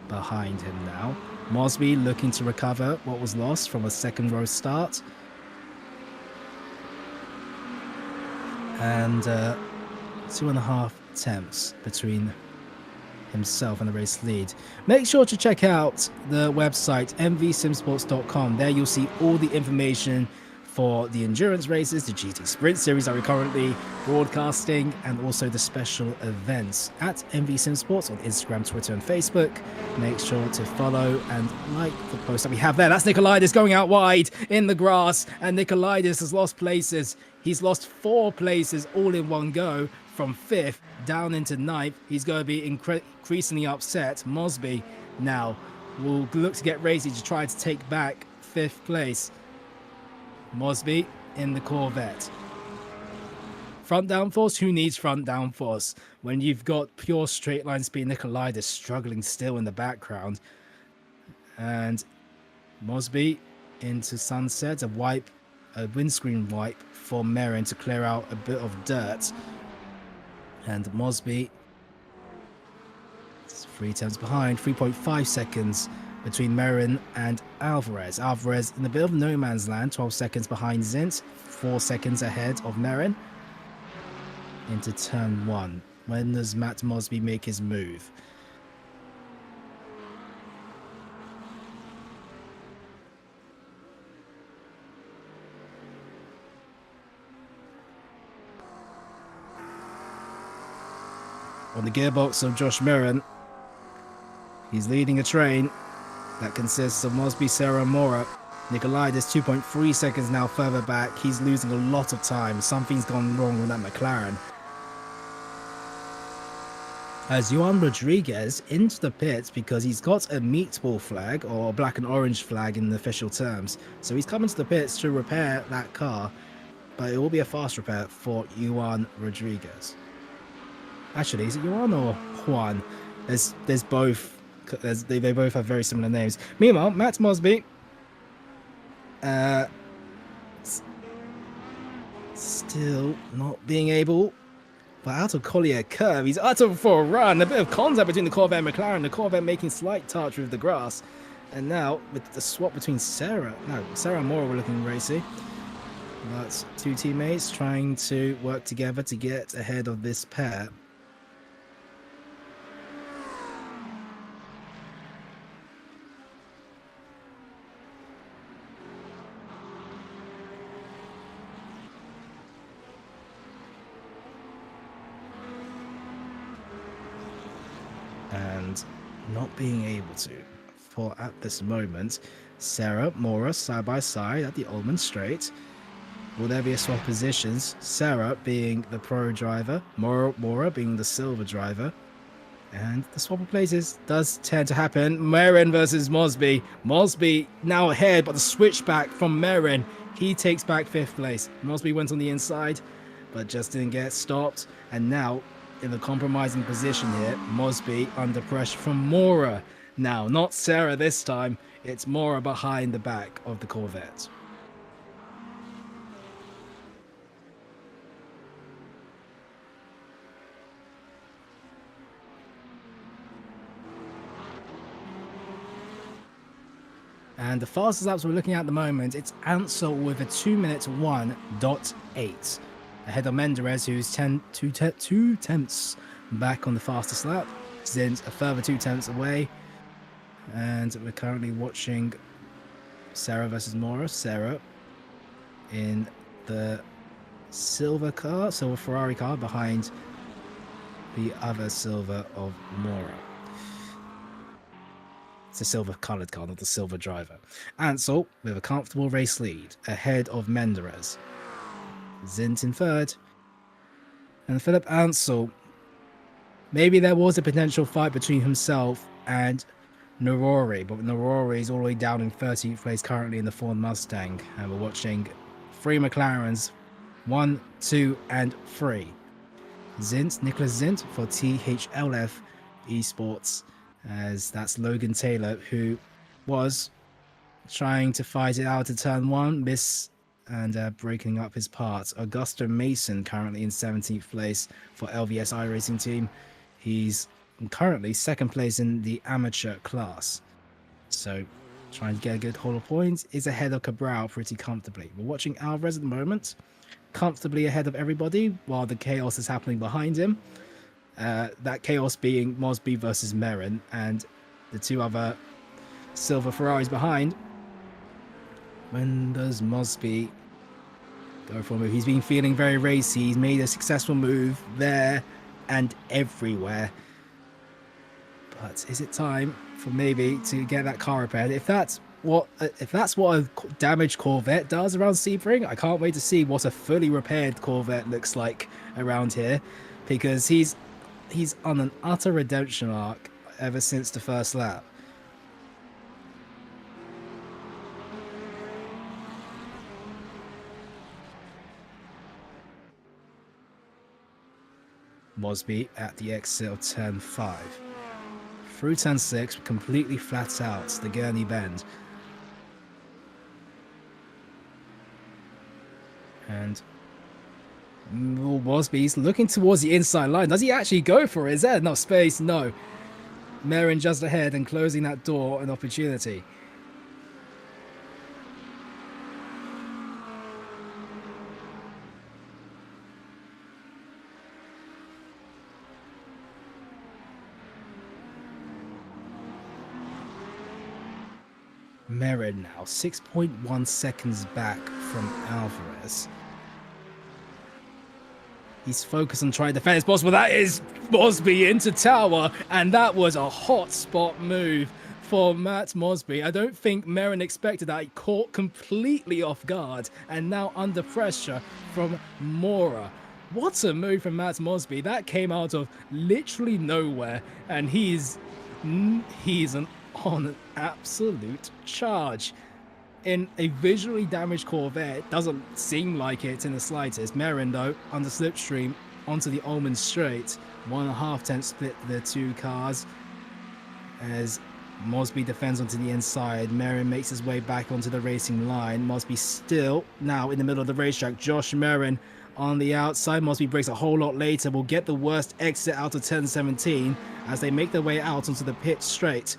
behind him now. Mosby looking to recover what was lost from a second row start. And 2.5 attempts between himself and the race lead. Make sure to check out the website mvsimsports.com. There you'll see all the information for the endurance races, the GT Sprint Series that we're currently broadcasting, and also the special events at MV Simsports on Instagram, Twitter, and Facebook. Make sure to follow and like the post that we have there. That's Nikolaitis going out wide in the grass, and Nikolaitis has lost places. He's lost 4 places all in one go, from 5th down into 9th. He's going to be increasingly upset. Mosby now will look to get racy to try to take back 5th place. Mosby in the Corvette. Front downforce? Who needs front downforce when you've got pure straight line speed? Nikolaitis struggling still in the background. And Mosby into sunset. A windscreen wipe for Merrin to clear out a bit of dirt. And Mosby 3 attempts behind, 3.5 seconds between Merrin and Alvarez. Alvarez in a bit of no man's land, 12 seconds behind Zint, 4 seconds ahead of Merrin. Into turn 1. When does Matt Mosby make his move? On the gearbox of Josh Merrin, he's leading a train that consists of Mosby, Serra, Mora. Nikolaitis 2.3 seconds now further back. He's losing a lot of time. Something's gone wrong with that McLaren. As Johan Rodriguez into the pits because he's got a meatball flag, or a black and orange flag in the official terms. So he's coming to the pits to repair that car, but it will be a fast repair for Johan Rodriguez. Actually, is it Johan or Juan? There's both. They both have very similar names. Meanwhile, Matt Mosby still not being able, but out of Collier curve, he's out of for a run. A bit of contact between the Corvette and McLaren. The Corvette making slight touch with the grass, and now with the swap between Serra and Mora were looking racy. But 2 teammates trying to work together to get ahead of this pair. And not being able to, for at this moment, Serra, Mora side by side at the Ullman Straight. Will there be a swap positions? Serra being the pro driver, Mora being the silver driver. And the swap of places does tend to happen. Merrin versus Mosby. Mosby now ahead, but the switchback from Merrin. He takes back 5th place. Mosby went on the inside, but just didn't get stopped. And now, in the compromising position here, Mosby under pressure from Mora. Now, not Serra this time. It's Mora behind the back of the Corvette. And the fastest laps we're looking at the moment, it's Ansel with a 2-minute 1.8. Ahead of Menderes, who's 2 tenths back on the fastest lap. Zint a further 2 tenths away. And we're currently watching Sarah versus Mora. Sarah in the silver Ferrari car behind the other silver of Mora. It's a silver coloured car, not the silver driver. Ansel with a comfortable race lead ahead of Menderes. Zint in third. And Philip Ansel, maybe there was a potential fight between himself and Narori, but Narori is all the way down in 13th place currently in the Ford Mustang. And we're watching 3 McLarens, 1, 2, and 3. Nicholas Zint for THLF Esports, as that's Logan Taylor, who was trying to fight it out to turn 1, miss, and breaking up his parts. Augusto Mason currently in 17th place for LVS iRacing team. He's currently 2nd place in the amateur class, so trying to get a good haul of points. Is ahead of Cabral pretty comfortably. We're watching Alvarez at the moment, comfortably ahead of everybody, while the chaos is happening behind him. That chaos being Mosby versus Merrin, and the 2 other silver Ferraris behind. When does Mosby go for a move? He's been feeling very racy. He's made a successful move there and everywhere. But is it time for maybe to get that car repaired? If that's what a damaged Corvette does around Sebring, I can't wait to see what a fully repaired Corvette looks like around here, because he's on an utter redemption arc ever since the first lap. Mosby at the exit of turn 5. Through turn 6, completely flat out the Gurney bend. And Mosby's looking towards the inside line. Does he actually go for it? Is there enough space? No. Merrin just ahead and closing that door, an opportunity. Merrin now 6.1 seconds back from Alvarez. He's focused on trying to defend as possible. That is Mosby into tower, and that was a hot spot move for Matt Mosby. I don't think Merrin expected that. He caught completely off guard and now under pressure from Mora. What a move from Matt Mosby. That came out of literally nowhere, and he's on an absolute charge. In a visually damaged Corvette, doesn't seem like it in the slightest. Merrin, though, on the slipstream onto the Ullman Straight. 1.5 tenths split the 2 cars as Mosby defends onto the inside. Merrin makes his way back onto the racing line. Mosby still now in the middle of the racetrack. Josh Merrin on the outside. Mosby breaks a whole lot later. Will get the worst exit out of turn 17 as they make their way out onto the pit straight.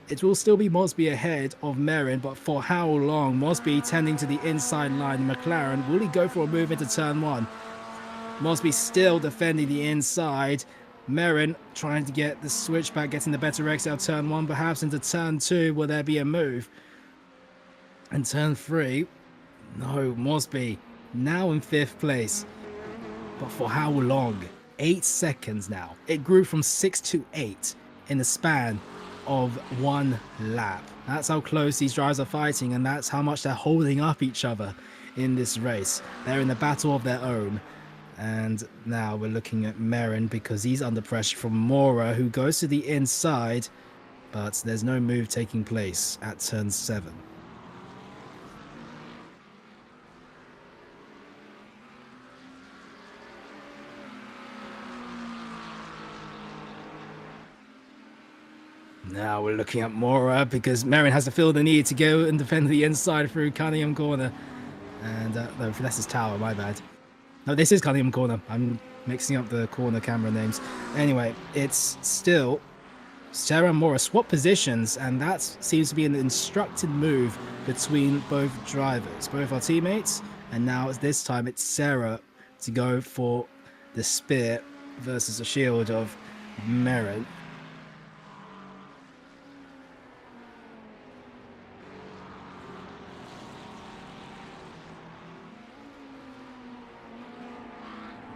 It will still be Mosby ahead of Merrin, but for how long? Mosby tending to the inside line. McLaren, will he go for a move into turn 1? Mosby still defending the inside. Merrin trying to get the switchback, getting the better exit of turn 1, perhaps into turn 2. Will there be a move? And turn 3, no, Mosby now in 5th place. But for how long? 8 seconds now. It grew from 6 to 8 in the span of 1 lap. That's how close these drivers are fighting, and that's how much they're holding up each other in this race. They're in a battle of their own. And now we're looking at Merrin because he's under pressure from Mora, who goes to the inside, but there's no move taking place at turn 7. Now we're looking at Mora because Merrin has to feel the need to go and defend the inside through Cunningham Corner. And no, that's his tower, my bad. No, this is Cunningham Corner. I'm mixing up the corner camera names. Anyway, it's still Sarah and Mora swap positions, and that seems to be an instructed move between both drivers. Both are teammates, and now this time it's Sarah to go for the spear versus the shield of Merrin.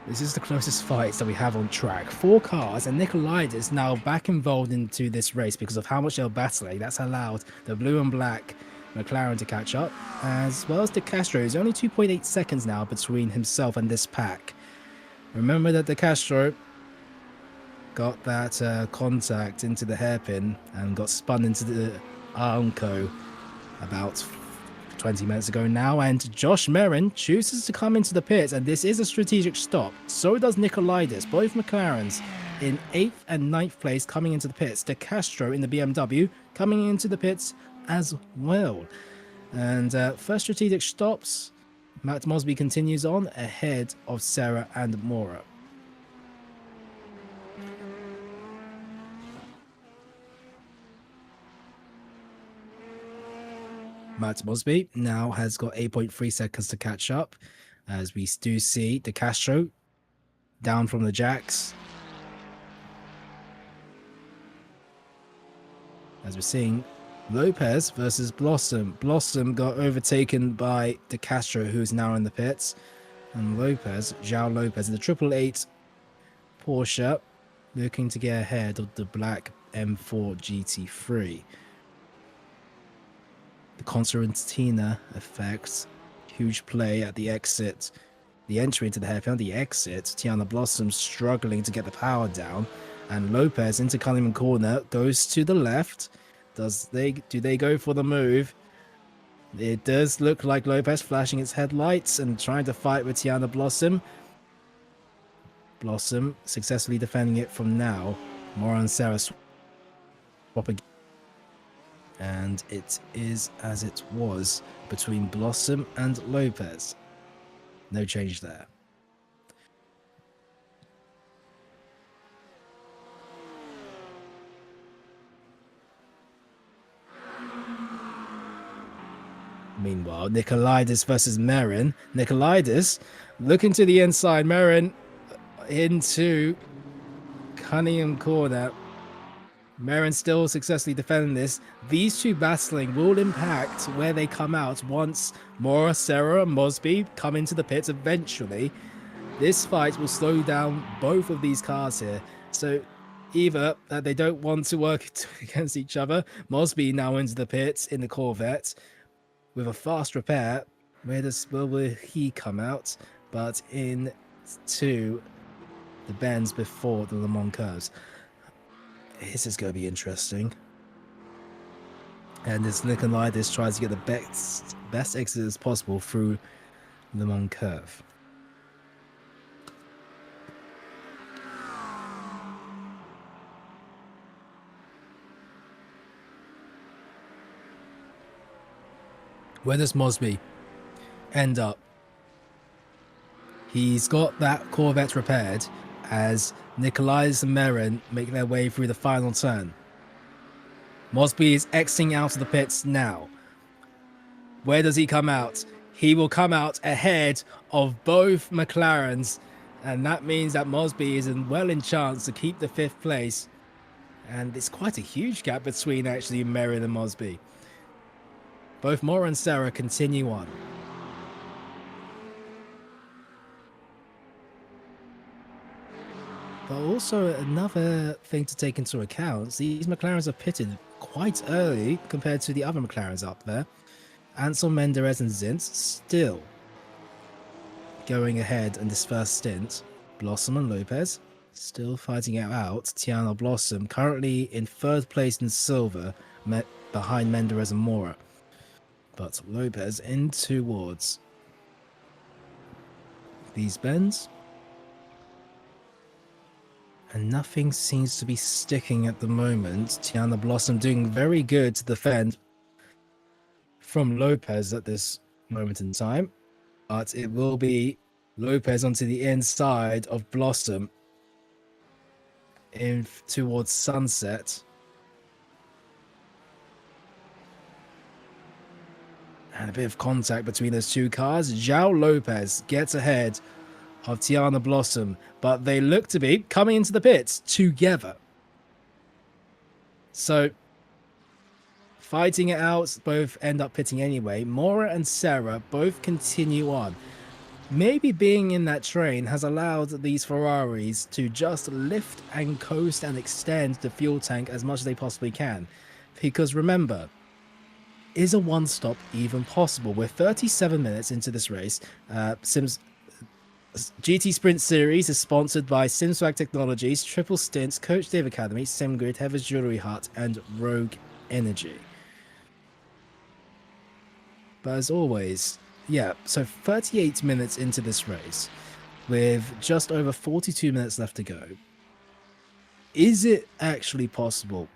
This is the closest fights that we have on track. 4 cars, and Nikolaitis now back involved into this race because of how much they're battling. That's allowed the blue and black McLaren to catch up, as well as De Castro. It's only 2.8 seconds now between himself and this pack. Remember that De Castro got that contact into the hairpin and got spun into the Armco about 20 minutes ago now, and Josh Merrin chooses to come into the pits, and this is a strategic stop. So does Nikolaitis, both McLarens in 8th and 9th place coming into the pits. De Castro in the BMW coming into the pits as well. And first strategic stops, Matt Mosby continues on ahead of Sarah and Mora. Matt Mosby now has got 8.3 seconds to catch up, as we do see De Castro down from the jacks. As we're seeing Lopez versus Blossom. Blossom got overtaken by De Castro, who's now in the pits. And Lopez, João Lopez, in the 888 Porsche, looking to get ahead of the black M4 GT3. The Concertina effects, huge play at the exit, the entry into the hairpin, the exit. Tiana Blossom struggling to get the power down, and Lopez into Cunningham corner goes to the left. Do they go for the move? It does look like Lopez flashing its headlights and trying to fight with Tiana Blossom. Blossom successfully defending it from now. Mora and Sarah swap again. And it is as it was between Blossom and Lopez. No change there. Meanwhile, Nikolaitis versus Merrin. Nikolaitis looking to the inside. Merrin into Cunningham corner. Merrin still successfully defending this. These two battling will impact where they come out once Mora, Sarah, and Mosby come into the pits eventually. This fight will slow down both of these cars here. So either that they don't want to work against each other. Mosby now into the pits in the Corvette with a fast repair. Where will he come out? But into the bends before the Le Mans curves. This is going to be interesting. And as Nikolaitis tries to get the best exit as possible through Le Mans curve. Where does Mosby end up? He's got that Corvette repaired as Nikolaitis and Merrin make their way through the final turn. Mosby is exiting out of the pits now. Where does he come out? He will come out ahead of both McLarens, and that means that Mosby is well in chance to keep the 5th place. And it's quite a huge gap between actually Merrin and Mosby. Both Mora and Sarah continue on. But also another thing to take into account, these McLarens are pitted quite early compared to the other McLarens up there. Ansel, Menderes and Zint still going ahead in this first stint. Blossom and Lopez still fighting it out. Tiana Blossom currently in 3rd place in silver behind Menderes and Mora. But Lopez in towards these bends. And nothing seems to be sticking at the moment. Tiana Blossom doing very good to defend from Lopez at this moment in time. But it will be Lopez onto the inside of Blossom in towards sunset. And a bit of contact between those two cars. João Lopez gets ahead of Tiana Blossom, but they look to be coming into the pits together. So, fighting it out, both end up pitting anyway. Mora and Sarah both continue on. maybe being in that train has allowed these Ferraris to just lift and coast and extend the fuel tank as much as they possibly can. Because remember, is a one-stop even possible? We're 37 minutes into this race. GT Sprint Series is sponsored by SimSwag Technologies, Triple Stints, Coach Dave Academy, SimGrid, Heather's Jewelry Hut, and Rogue Energy. But as always, yeah, so 38 minutes into this race, with just over 42 minutes left to go. Is it actually possible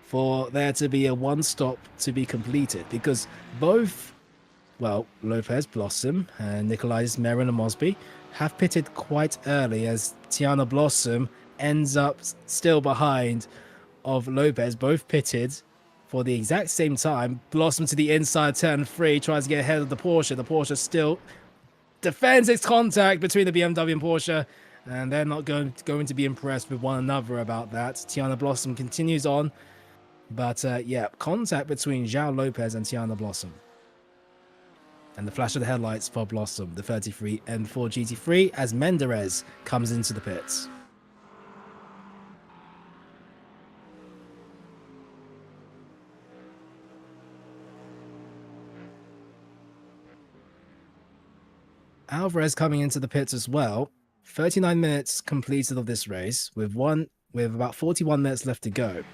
for there to be a one-stop to be completed? Because both, well, Lopez, Blossom, and Nikolaitis, Merrin, and Mosby have pitted quite early, as Tiana Blossom ends up still behind of Lopez, both pitted for the exact same time. Blossom to the inside, turn 3, tries to get ahead of the Porsche. The Porsche still defends its contact between the BMW and Porsche, and they're not going to be impressed with one another about that. Tiana Blossom continues on, but yeah, contact between João Lopez and Tiana Blossom. And the flash of the headlights for Blossom, the 33 M4 GT3, as Menderes comes into the pits. Alvarez coming into the pits as well. 39 minutes completed of this race, with about 41 minutes left to go.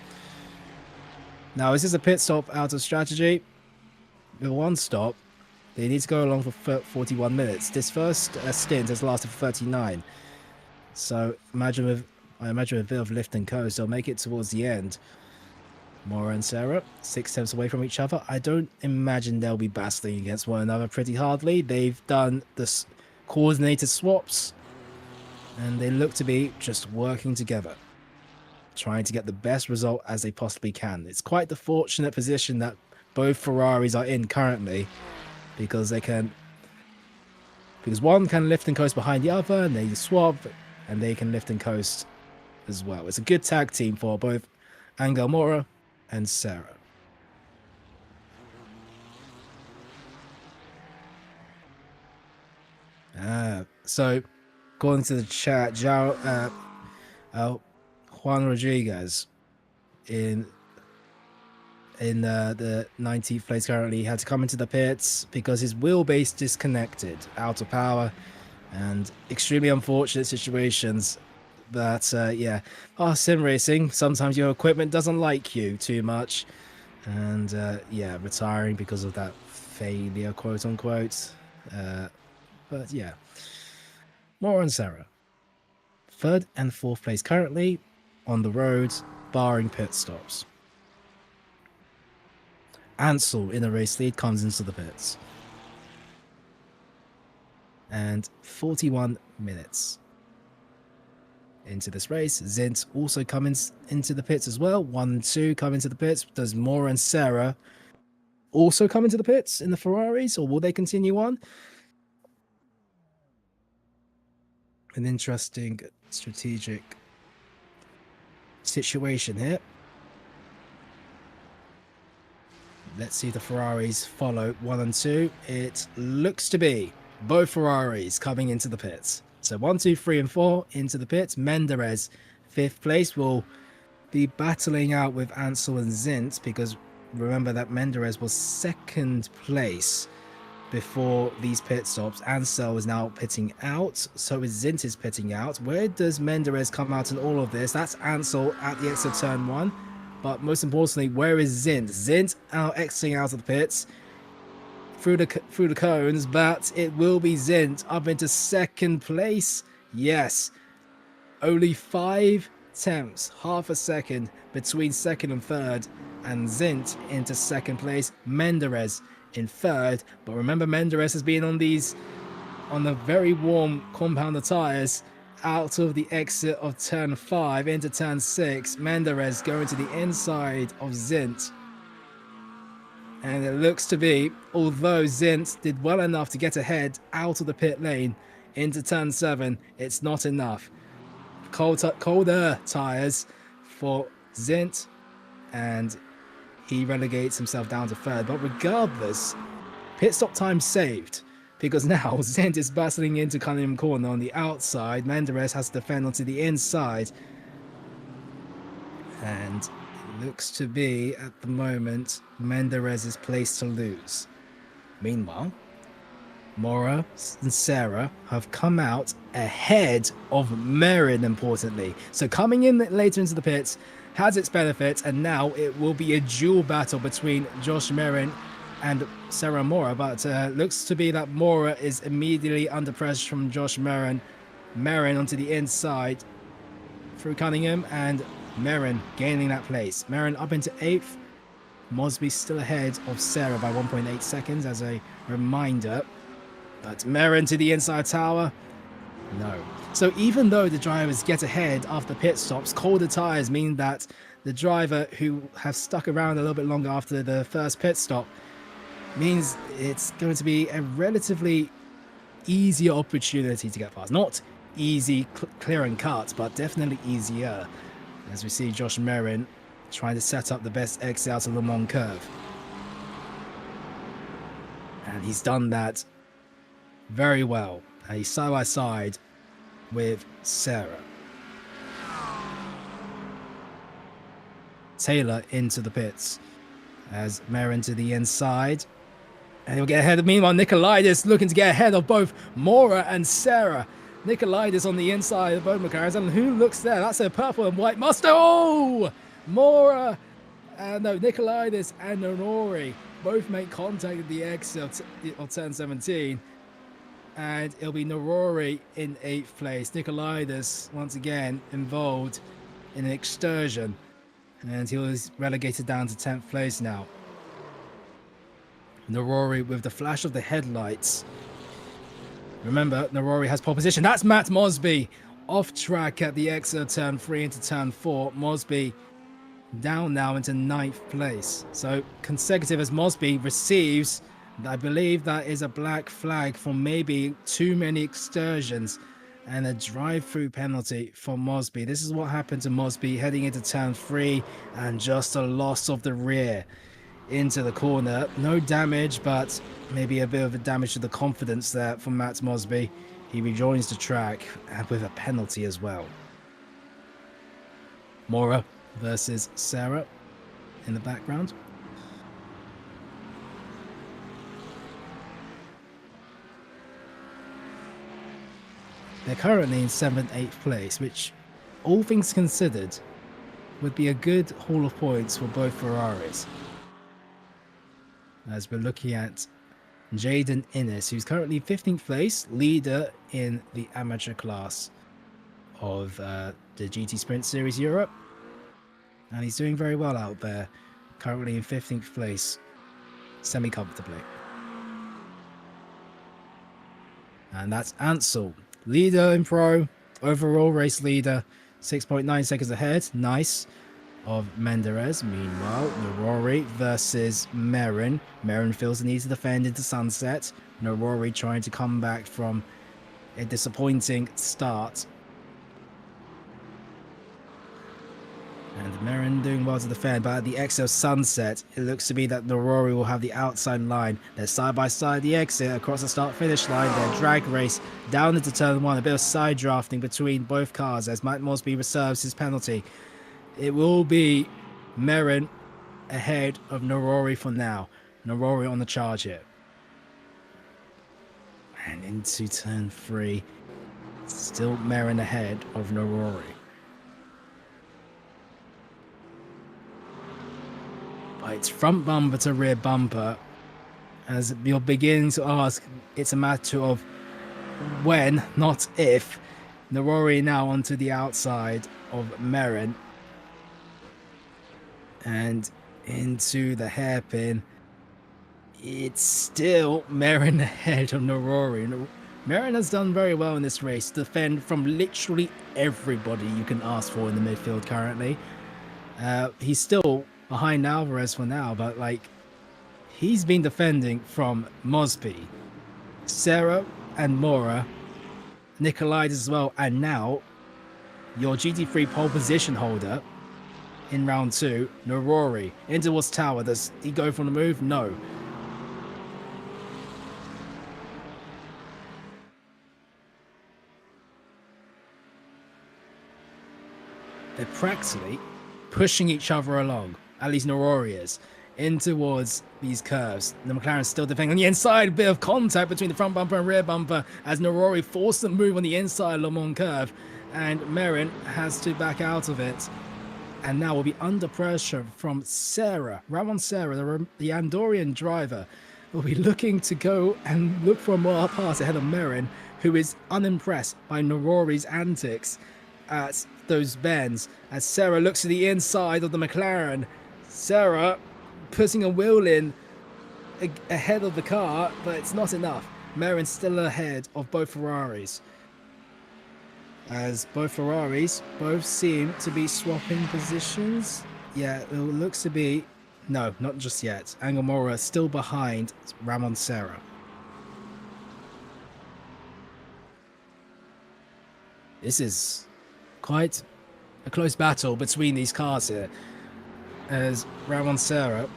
Now, is this a pit stop out of strategy? With one stop, they need to go along for 41 minutes. This first stint has lasted for 39. So I imagine with a bit of lift and coast, they'll make it towards the end. Mora and Sarah, 6 tenths away from each other. I don't imagine they'll be battling against one another pretty hardly. They've done this coordinated swaps, and they look to be just working together, trying to get the best result as they possibly can. It's quite the fortunate position that both Ferraris are in currently, because one can lift and coast behind the other, and they swap, and they can lift and coast as well. It's a good tag team for both Angel Mora and Sarah. So according to the chat, Juan Rodriguez in the 19th place currently had to come into the pits because his wheelbase disconnected, out of power, and extremely unfortunate situations. But yeah, sim racing, sometimes your equipment doesn't like you too much, and yeah, retiring because of that failure, quote unquote. But yeah, more on Sarah. 3rd and 4th place currently on the road, barring pit stops. Ansel in the race lead comes into the pits. And 41 minutes into this race. Zint also comes into the pits as well. 1 and 2 come into the pits. Does Mora and Sarah also come into the pits in the Ferraris, or will they continue on? An interesting strategic situation here. Let's see if the Ferraris follow 1 and 2. It looks to be both Ferraris coming into the pits. So 1, 2, 3, and 4 into the pits. Menderes, 5th place, will be battling out with Ansel and Zint, because remember that Menderes was 2nd place before these pit stops. Ansel is now pitting out, so is Zint is pitting out. Where does Menderes come out in all of this? That's Ansel at the exit of turn 1. But most importantly, where is Zint? Zint exiting out of the pits through the cones, but it will be Zint up into 2nd place. Yes, only 5 tenths, half a second between 2nd and 3rd, and Zint into 2nd place. Menderes in 3rd, but remember Menderes has been on the very warm compounder tires out of the exit of turn 5 into turn 6. Menderes going to the inside of Zint, and it looks to be, although Zint did well enough to get ahead out of the pit lane into turn 7, it's not enough. Colder tires for Zint, and he relegates himself down to 3rd. But regardless, pit stop time saved because now Stint is battling into Cunningham Corner on the outside. Menderes has to defend onto the inside. And it looks to be, at the moment, Menderes' place to lose. Meanwhile, Mora and Sarah have come out ahead of Merrin, importantly. So coming in later into the pits has its benefits, and now it will be a dual battle between Josh Merrin and Sarah Mora. But looks to be that Mora is immediately under pressure from Josh Merrin. Merrin onto the inside through Cunningham, and Merrin gaining that place. Merrin up into 8th. Mosby still ahead of Sarah by 1.8 seconds as a reminder. But Merrin to the inside tower. No. So even though the drivers get ahead after pit stops, colder tyres mean that the driver who have stuck around a little bit longer after the first pit stop means it's going to be a relatively easier opportunity to get past. Not easy, clear and cut, but definitely easier. As we see Josh Merrin trying to set up the best exit out of the Le Mans curve. And he's done that very well. He's side by side with Sarah. Taylor into the pits as Merrin to the inside. And he'll get ahead of, meanwhile, Nicolaitis looking to get ahead of both Mora and Sarah. Nicolaitis on the inside of both McLarens. And who looks there? That's a purple and white Mustang. Oh! Mora, no, Nicolaitis and Norori both make contact at the exit of turn 17. And it'll be Norori in 8th place. Nicolaitis, once again, involved in an excursion. And he was relegated down to 10th place now. Norori with the flash of the headlights. Remember, Norori has pole position. That's Matt Mosby off track at the exit of turn 3 into turn 4. Mosby down now into 9th place. So consecutive as Mosby receives, I believe that is a black flag for maybe too many excursions and a drive-through penalty for Mosby. This is what happened to Mosby heading into turn 3 and just a loss of the rear into the corner. No damage, but maybe a bit of a damage to the confidence there from Matt Mosby. He rejoins the track with a penalty as well. Mora versus Sarah in the background. They're currently in 7th, 8th place, which, all things considered, would be a good haul of points for both Ferraris. As we're looking at Jaden Innes, who's currently 15th place, leader in the amateur class of the GT Sprint Series Europe. And he's doing very well out there, currently in 15th place, semi-comfortably. And that's Ansel, leader in Pro, overall race leader, 6.9 seconds ahead, nice, of Menderes. Meanwhile, Norori versus Merrin. Merrin feels the need to defend into sunset. Norori trying to come back from a disappointing start. And Merrin doing well to defend, but at the exit of sunset, it looks to be that Norori will have the outside line. They're side by side the exit across the start-finish line. Their drag race down into turn 1. A bit of side drafting between both cars as Matt Mosby reserves his penalty. It will be Merrin ahead of Norori for now. Norori on the charge here. And into turn 3. Still Merrin ahead of Norori. But it's front bumper to rear bumper. As you're beginning to ask, it's a matter of when, not if. Norori now onto the outside of Merrin. And into the hairpin. It's still Merrin ahead of Norori. Merrin has done very well in this race. Defend from literally everybody you can ask for in the midfield currently. He's still behind Alvarez for now, but like, he's been defending from Mosby, Sarah and Mora, Nicolaitis as well, and now your GT3 pole position holder in round 2, Norori, in towards tower. Does he go for the move? No. They're practically pushing each other along, at least Norori is, in towards these curves. The McLaren's still defending on the inside, bit of contact between the front bumper and rear bumper as Norori forced the move on the inside Le Mans curve, and Merin has to back out of it. And now we'll be under pressure from Sarah. Ramon Sarah, the Andorian driver, will be looking to go and look for a mile pass ahead of Merin, who is unimpressed by Norori's antics at those bends. As Sarah looks to the inside of the McLaren, Sarah putting a wheel in ahead of the car, but it's not enough. Merin's still ahead of both Ferraris, as both Ferraris both seem to be swapping positions. Yeah, it looks to be... No, not just yet. Angel Mora still behind Ramon Serra. This is quite a close battle between these cars here, as Ramon Serra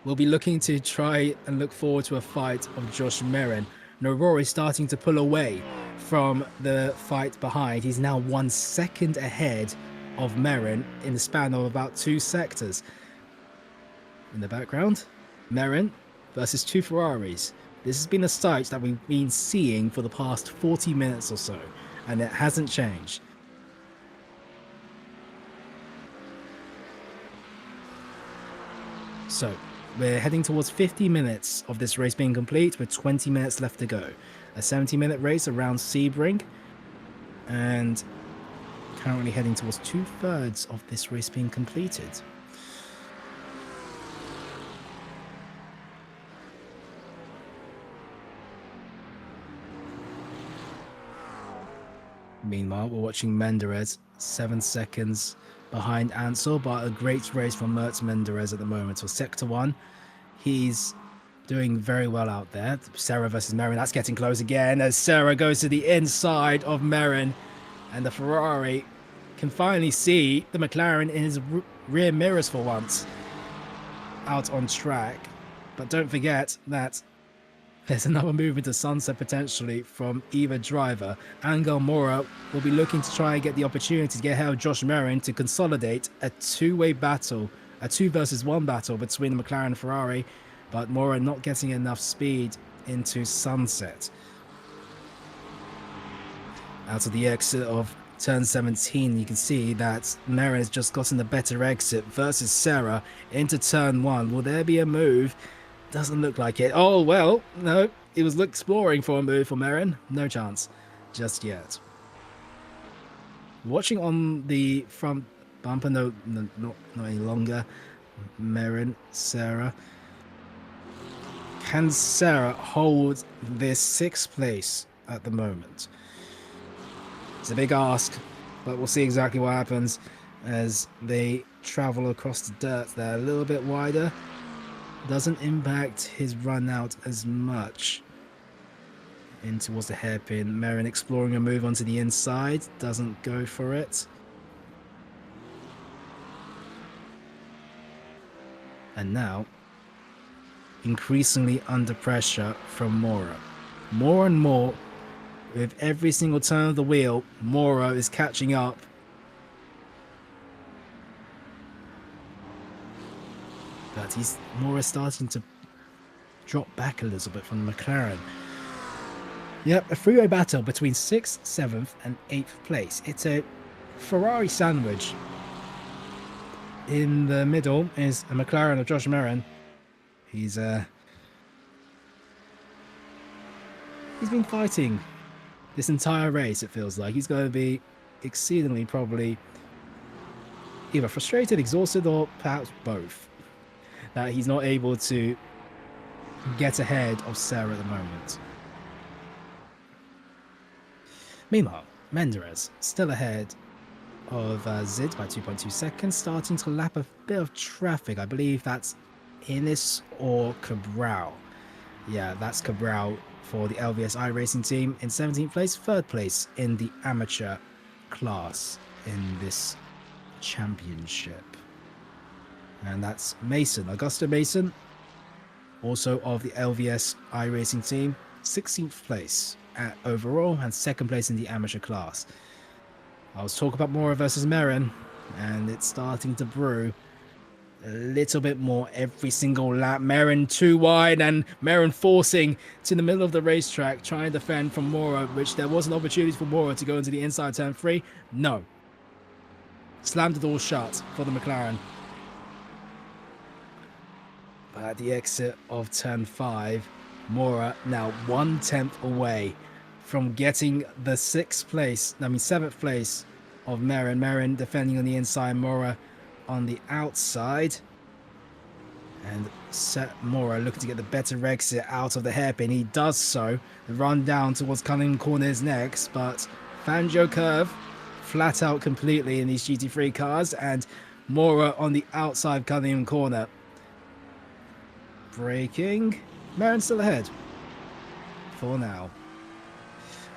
will be looking to try and look forward to a fight of Josh Merin. Norori starting to pull away from the fight behind. He's now 1 second ahead of Merin in the span of about 2 sectors. In the background, Merin versus 2 Ferraris. This has been a sight that we've been seeing for the past 40 minutes or so, and it hasn't changed. So, we're heading towards 50 minutes of this race being complete, with 20 minutes left to go. A 70-minute race around Sebring, and currently heading towards 2/3 of this race being completed. Meanwhile, we're watching Menderes 7 seconds behind Ansel, but a great race from Mertz Menderes at the moment. So Sector 1, he's doing very well out there. Sarah versus Merin, that's getting close again as Sarah goes to the inside of Merin, and the Ferrari can finally see the McLaren in his rear mirrors for once out on track. But don't forget that there's another move into sunset potentially from either driver. Angel Mora will be looking to try and get the opportunity to get ahead of Josh Merin to consolidate a two-way battle, a 2 versus 1 battle between the McLaren and Ferrari, but Mora not getting enough speed into sunset. Out of the exit of turn 17, you can see that Merin has just gotten the better exit versus Sarah into turn 1. Will there be a move? Doesn't look like it. Oh, well, no. It was exploring for a move for Merin. No chance just yet. Watching on the front bumper, no, not any longer. Merin, Sarah. Can Sarah hold this 6th place at the moment? It's a big ask, but we'll see exactly what happens as they travel across the dirt there. A little bit wider. Doesn't impact his run out as much. In towards the hairpin. Merin exploring a move onto the inside. Doesn't go for it. And now, increasingly under pressure from Mora. More and more, with every single turn of the wheel, Mora is catching up. But Mora's starting to drop back a little bit from the McLaren. Yep, a three-way battle between 6th, 7th and 8th place. It's a Ferrari sandwich. In the middle is a McLaren of Josh Merin. He's been fighting this entire race, it feels like. He's going to be exceedingly probably either frustrated, exhausted, or perhaps both, that he's not able to get ahead of Sarah at the moment. Meanwhile, Menderes still ahead of Zid by 2.2 seconds, starting to lap a bit of traffic. I believe that's Innis or Cabral. Yeah, that's Cabral for the LVS iRacing team in 17th place, 3rd place in the amateur class in this championship. And that's Mason, Augusto Mason, also of the LVS iRacing team, 16th place overall and 2nd place in the amateur class. I was talking about Mora versus Merrin, and it's starting to brew a little bit more every single lap. Merrin too wide, and Merrin forcing to the middle of the racetrack, trying to defend from Mora, which there was an opportunity for Mora to go into the inside turn 3. No. Slammed the door shut for the McLaren. But at the exit of turn 5, Mora now 1/10 away from getting the 7th place of Merrin. Merrin defending on the inside, Mora on the outside. And Mora looking to get the better exit out of the hairpin. He does so. The run down towards Cunningham Corner is next, but Fangio curve flat out completely in these GT3 cars, and Mora on the outside Cunningham Corner. Braking. Merrin still ahead for now.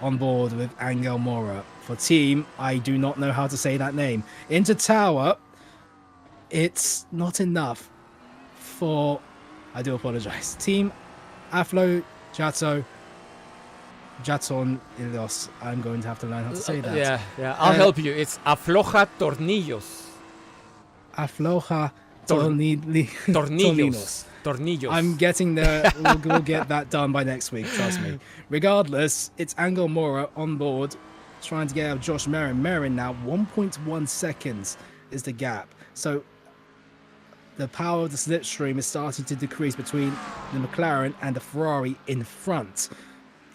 On board with Angel Mora for team, I do not know how to say that name. Into tower. It's not enough for, I do apologize, team Aflo Jaton Ilios. I'm going to have to learn how to say that. Yeah, I'll help you. It's Afloja Tornillos. Afloja Tornillos. Tornillos. I'm getting there. We'll get that done by next week, trust me. Regardless, it's Angel Mora on board, trying to get out of Josh Merrin. Merrin now 1.1 seconds is the gap. So the power of the slipstream is starting to decrease between the McLaren and the Ferrari in front.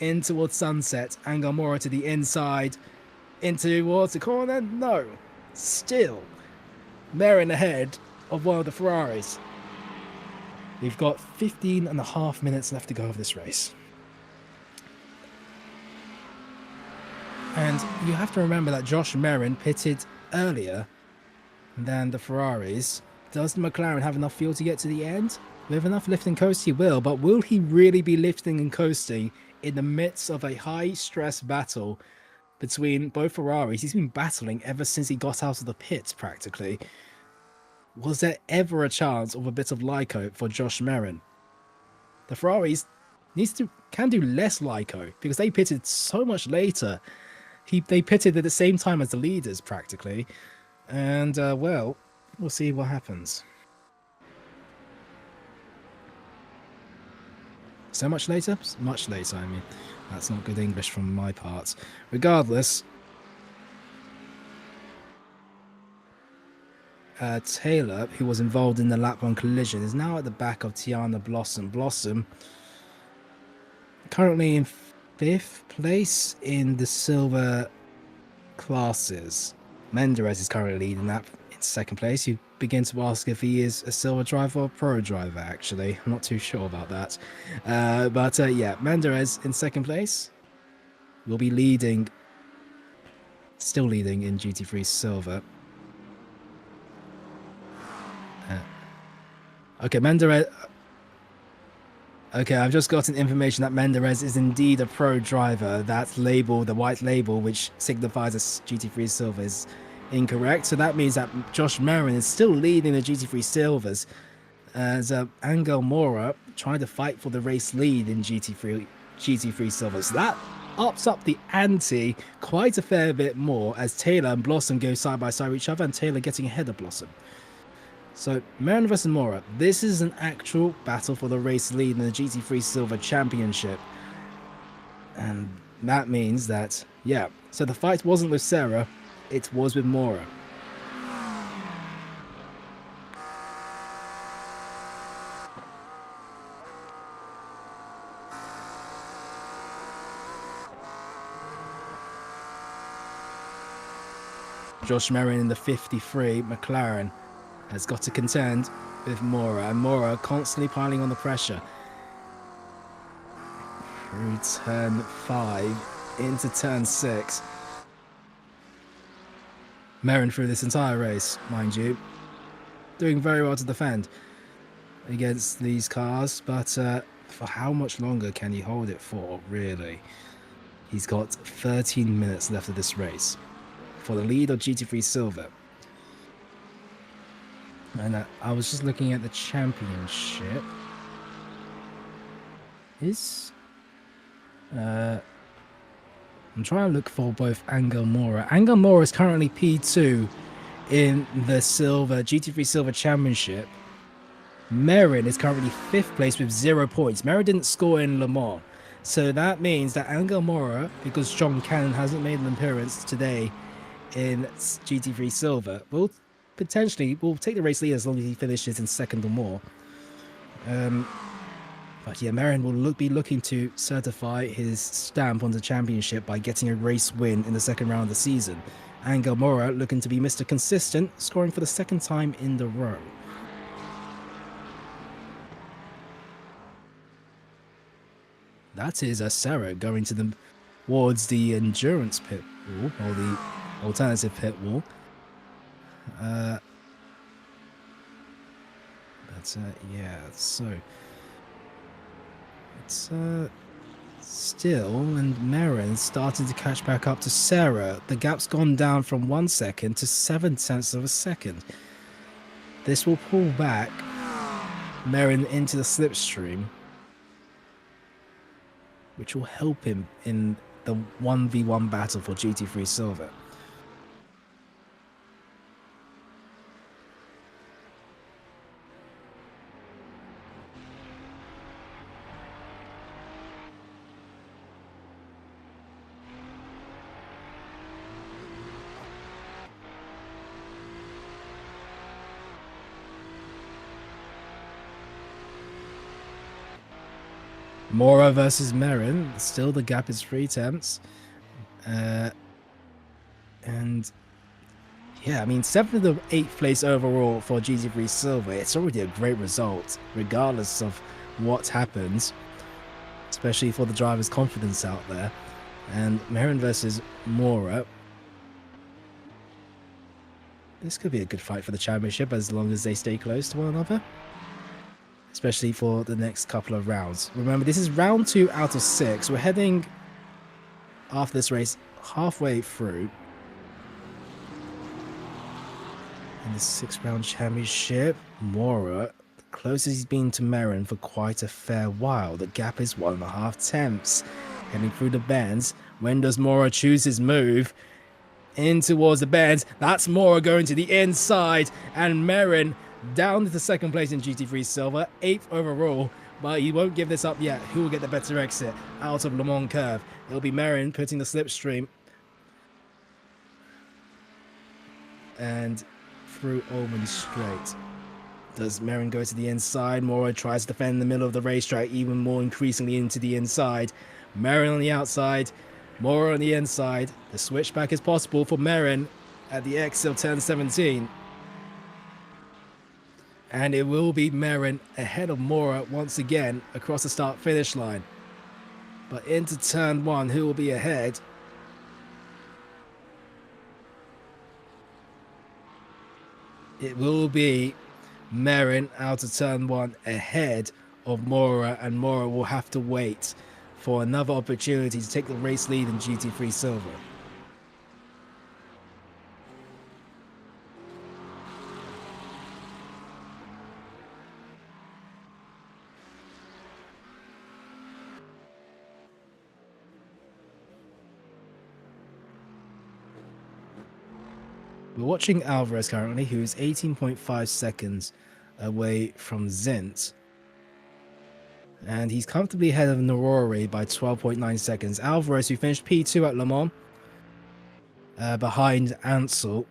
In towards sunset. Angel Mora to the inside. In towards the corner. No. Still Merrin ahead of one of the Ferraris. We've got 15.5 minutes left to go of this race. And you have to remember that Josh Merrin pitted earlier than the Ferraris. Does the McLaren have enough fuel to get to the end? With enough lift and coast he will, but will he really be lifting and coasting in the midst of a high-stress battle between both Ferraris? He's been battling ever since he got out of the pits, practically. Was there ever a chance of a bit of Lyco for Josh Merrin? The Ferraris can do less Lyco because they pitted so much later. They pitted at the same time as the leaders, practically. And, well, we'll see what happens. So much later? Much later, I mean. That's not good English from my part. Regardless, Taylor, who was involved in the lap 1 collision, is now at the back of Tiana Blossom. Blossom currently in 5th place in the silver classes. Menderes is currently leading that in 2nd place. You begin to ask if he is a silver driver or a pro driver, actually. I'm not too sure about that. But yeah, Menderes in 2nd place will be leading, still leading in GT3 silver. Okay, Menderes. Okay, I've just gotten information that Menderes is indeed a pro driver. That label, the white label, which signifies a GT3 silver, is incorrect. So that means that Josh Merrin is still leading the GT3 silvers, as Angel Mora trying to fight for the race lead in GT3 silvers. So that ups up the ante quite a fair bit more as Taylor and Blossom go side by side with each other, and Taylor getting ahead of Blossom. So, Merrin versus Mora. This is an actual battle for the race lead in the GT3 Silver Championship. And that means that, yeah, so the fight wasn't with Sarah, it was with Mora. Josh Merrin in the 53 McLaren has got to contend with Mora, and Mora constantly piling on the pressure. Through turn 5 into turn 6. Merrin through this entire race, mind you, doing very well to defend against these cars, but for how much longer can he hold it for, really? He's got 13 minutes left of this race for the lead of GT3 Silver. And I was just looking at the championship. I'm trying to look for both Angel Mora. Angel Mora is currently P2 in the GT3 Silver Championship. Merrin is currently 5th place with 0 points. Merrin didn't score in Le Mans. So that means that Angel Mora, because John Cannon hasn't made an appearance today in GT3 Silver, will take the race lead as long as he finishes in 2nd or more. But yeah, Merrin will be looking to certify his stamp on the championship by getting a race win in the 2nd round of the season. Angel Mora looking to be Mr. Consistent, scoring for the 2nd time in the row. That is Sarah going towards the endurance pit wall, or the alternative pit wall. Yeah, so it's still, and Merrin starting to catch back up to Sarah. The gap's gone down from 1 second to 7/10 of a second. This will pull back Merrin into the slipstream, which will help him in the 1v1 battle for GT3 Silver. Mora versus Merrin. Still the gap is 3 tenths. And yeah, I mean, 7th to 8th place overall for GT3 Silver. It's already a great result, regardless of what happens, especially for the driver's confidence out there. And Merrin versus Mora. This could be a good fight for the championship as long as they stay close to one another, especially for the next couple of rounds. Remember, this is round 2 out of 6. We're heading, after this race, halfway through in the 6th round championship. Mora, the closest he's been to Merrin for quite a fair while. The gap is 1.5 tenths. Heading through the bends. When does Mora choose his move? In towards the bends. That's Mora going to the inside, and Merrin down to 2nd place in GT3 Silver, 8th overall, but he won't give this up yet. Who will get the better exit out of Le Mans curve? It'll be Merrin putting the slipstream and through Ullman Straight. Does Merrin go to the inside? Mora tries to defend the middle of the racetrack, even more increasingly into the inside. Merrin on the outside, Mora on the inside. The switchback is possible for Merrin at the exit of turn 17. And it will be Merrin ahead of Mora once again across the start-finish line. But into turn 1, who will be ahead? It will be Merrin out of turn 1 ahead of Mora, and Mora will have to wait for another opportunity to take the race lead in GT3 Silver. We're watching Alvarez currently, who's 18.5 seconds away from Stint. And he's comfortably ahead of Norori by 12.9 seconds. Alvarez, who finished P2 at Le Mans, behind Ansel.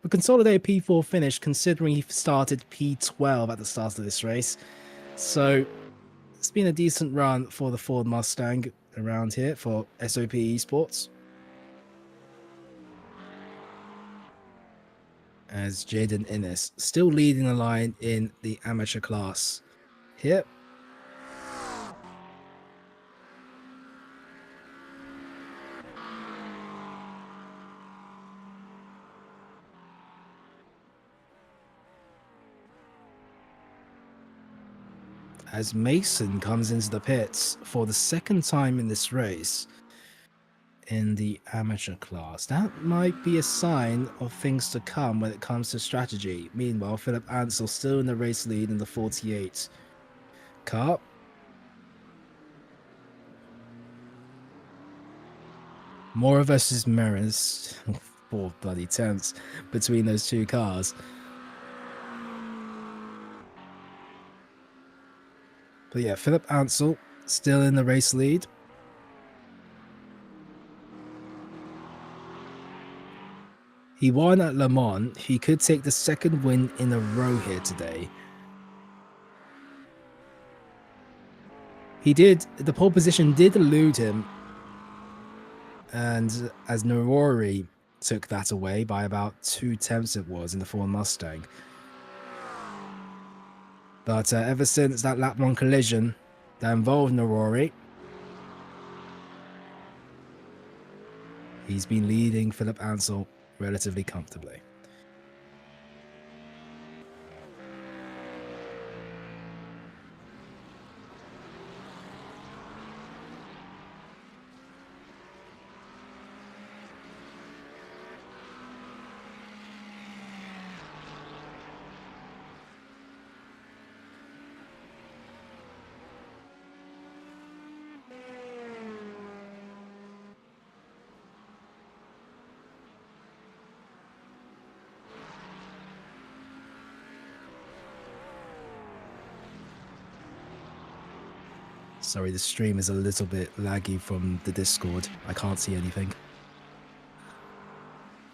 A consolidated P4 finish, considering he started P12 at the start of this race. So it's been a decent run for the Ford Mustang around here for SOP Esports. As Jaden Innes still leading the line in the amateur class here. As Mason comes into the pits for the 2nd time in this race in the amateur class. That might be a sign of things to come when it comes to strategy. Meanwhile, Philip Ansel still in the race lead in the 48 car. Mora versus Mirrors. 4 bloody tenths between those two cars. But yeah, Philip Ansel still in the race lead. He won at Le Mans. He could take the second win in a row here today. The pole position did elude him. And as Norori took that away by about 2 tenths it was in the Ford Mustang. But ever since that lap 1 collision that involved Norori, he's been leading Philip Ansel relatively comfortably. Sorry, the stream is a little bit laggy from the Discord. I can't see anything.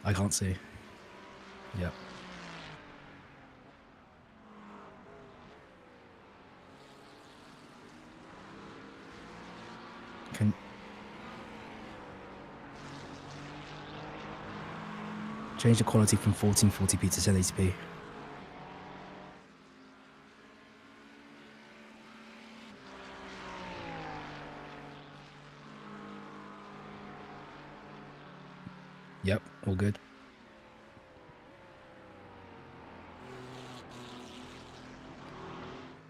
I can't see. Yep. Can change the quality from 1440p to 1080p. Yep, all good.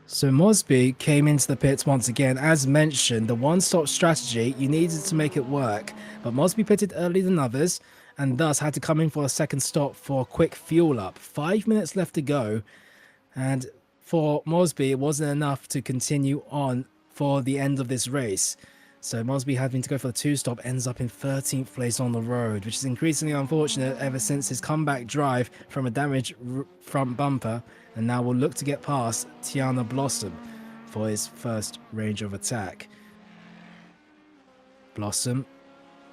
So Mosby came into the pits once again. As mentioned, the one-stop strategy, you needed to make it work. But Mosby pitted earlier than others and thus had to come in for a second stop for a quick fuel up. 5 minutes left to go. And for Mosby, it wasn't enough to continue on for the end of this race. So Mosby having to go for the 2-stop ends up in 13th place on the road, which is increasingly unfortunate ever since his comeback drive from a damaged front bumper, and now will look to get past Tiana Blossom for his first range of attack. Blossom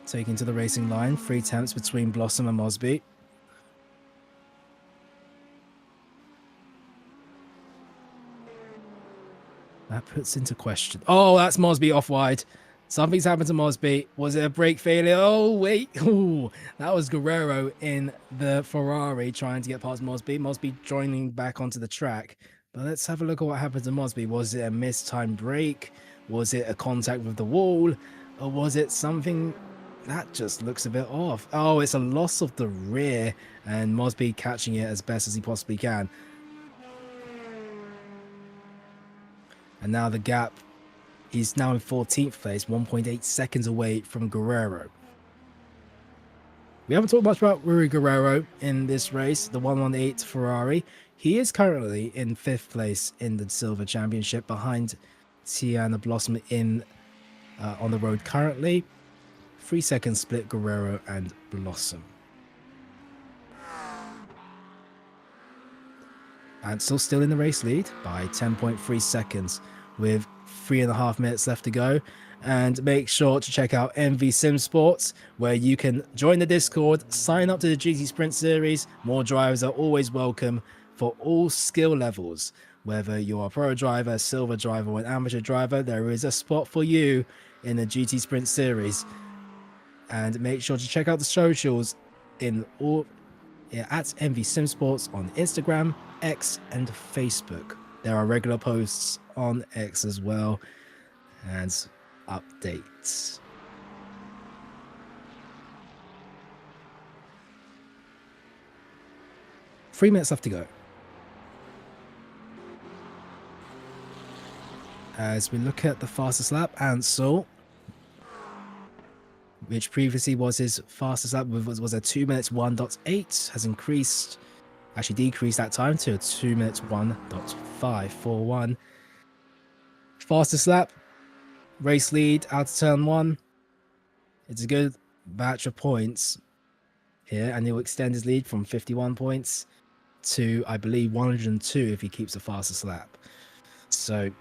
taking to the racing line, 3 tenths between Blossom and Mosby. That puts into question. Oh, that's Mosby off wide. Something's happened to Mosby. Was it a brake failure? Oh, wait. Ooh, that was Guerrero in the Ferrari trying to get past Mosby. Mosby joining back onto the track. But let's have a look at what happened to Mosby. Was it a mistimed brake? Was it a contact with the wall? Or was it something that just looks a bit off? Oh, it's a loss of the rear and Mosby catching it as best as he possibly can. And now the gap, he's now in 14th place, 1.8 seconds away from Guerrero. We haven't talked much about Rui Guerrero in this race, the 118 Ferrari. He is currently in 5th place in the Silver Championship behind Tiana Blossom on the road currently. 3 seconds split Guerrero and Blossom. Ansel still in the race lead by 10.3 seconds with 3.5 minutes left to go. And make sure to check out MV Simsports, where you can join the Discord, sign up to the GT Sprint Series. More drivers are always welcome for all skill levels. Whether you're a pro driver, silver driver, or an amateur driver, there is a spot for you in the GT Sprint Series. And make sure to check out the socials at MV Simsports on Instagram, X, and Facebook. There are regular posts on X as well, and updates. Three minutes left to go. As we look at the fastest lap, Ansel, which previously was his fastest lap, was a 2 minutes 1.8, has decreased that time to a 2 minutes 1.541. Fastest lap, race lead out of turn 1. It's a good batch of points here, and he'll extend his lead from 51 points to, I believe, 102 if he keeps a fastest lap. So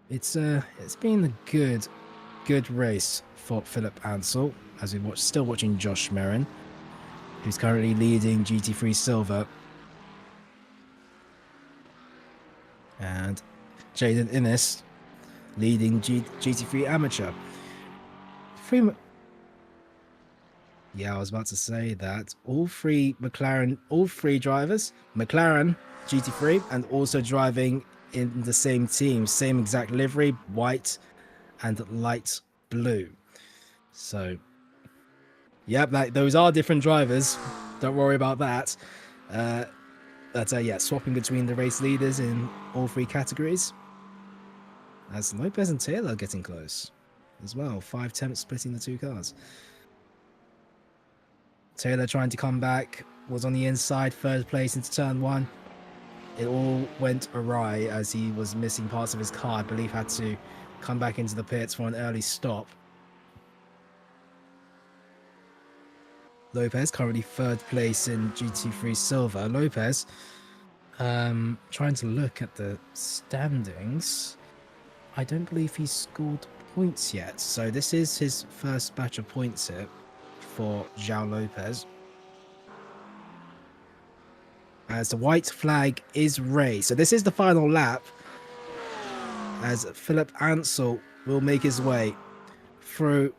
it's been a good race for Philip Ansell, as we still watching Josh Merrin, who's currently leading GT3 Silver, and Jaden Innes leading GT3 Amateur. Yeah, I was about to say that all three drivers, McLaren GT3, and also driving in the same team, same exact livery, white and light blue. So, yep, those are different drivers. Don't worry about that. Yeah, swapping between the race leaders in all three categories. As Lopez and Taylor getting close as well. 5 temps splitting the two cars. Taylor trying to come back, was on the inside, third place into turn 1. It all went awry as he was missing parts of his car. I believe had to come back into the pits for an early stop. Lopez currently third place in GT3 Silver. Lopez trying to look at the standings. I don't believe he's scored points yet. So this is his first batch of points here for João Lopez. As the white flag is raised. So this is the final lap, as Philip Ansell will make his way through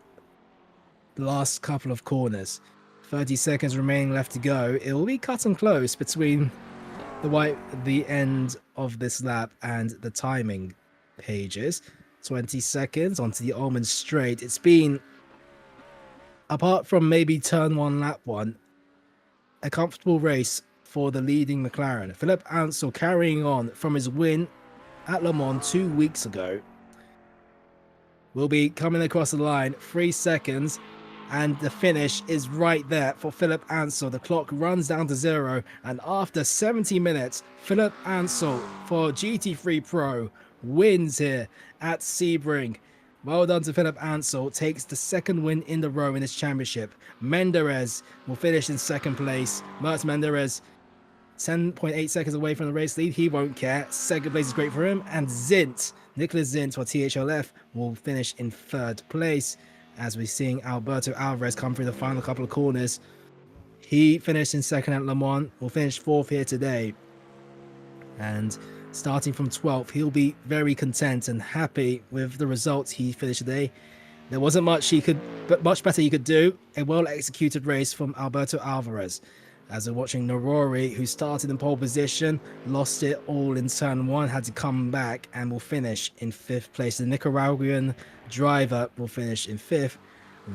the last couple of corners. 30 seconds remaining left to go. It will be cut and close between the end of this lap and the timing pages. 20 seconds onto the Almond Straight. It's been, apart from maybe turn 1, lap 1, a comfortable race for the leading McLaren. Philip Ansell carrying on from his win at Le Mans 2 weeks ago. Will be coming across the line, 3 seconds, and the finish is right there for Philip Ansell. The clock runs down to 0, and after 70 minutes, Philip Ansell for GT3 Pro wins here at Sebring. Well done to Philip Ansell, takes the second win in the row in this championship. Menderes will finish in second place. Mertz Menderes 10.8 seconds away from the race lead. He won't care. Second place is great for him. And Nicholas Zint for THLF will finish in third place, as we're seeing Alberto Alvarez come through the final couple of corners. He finished in second at Le Mans, will finish fourth here today. And starting from 12th, he'll be very content and happy with the results he finished today. There wasn't much better he could do. A well-executed race from Alberto Alvarez. As we're watching Norori, who started in pole position, lost it all in turn 1, had to come back and will finish in 5th place. The Nicaraguan driver will finish in 5th.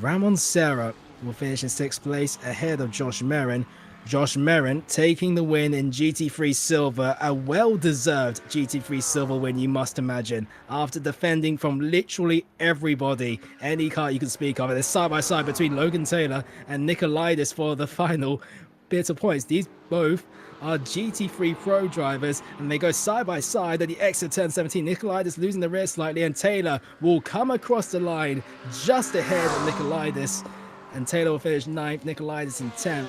Ramon Serra will finish in 6th place ahead of Josh Merrin. Josh Merrin taking the win in GT3 Silver, a well-deserved GT3 Silver win, you must imagine, after defending from literally everybody, any car you can speak of. It's side-by-side between Logan Taylor and Nicolaitis for the final bit of points. These both are GT3 Pro drivers, and they go side by side at the exit turn 17. Nicolaitis losing the rear slightly, and Taylor will come across the line just ahead of Nicolaitis, and Taylor will finish 9th, Nicolaitis in 10th.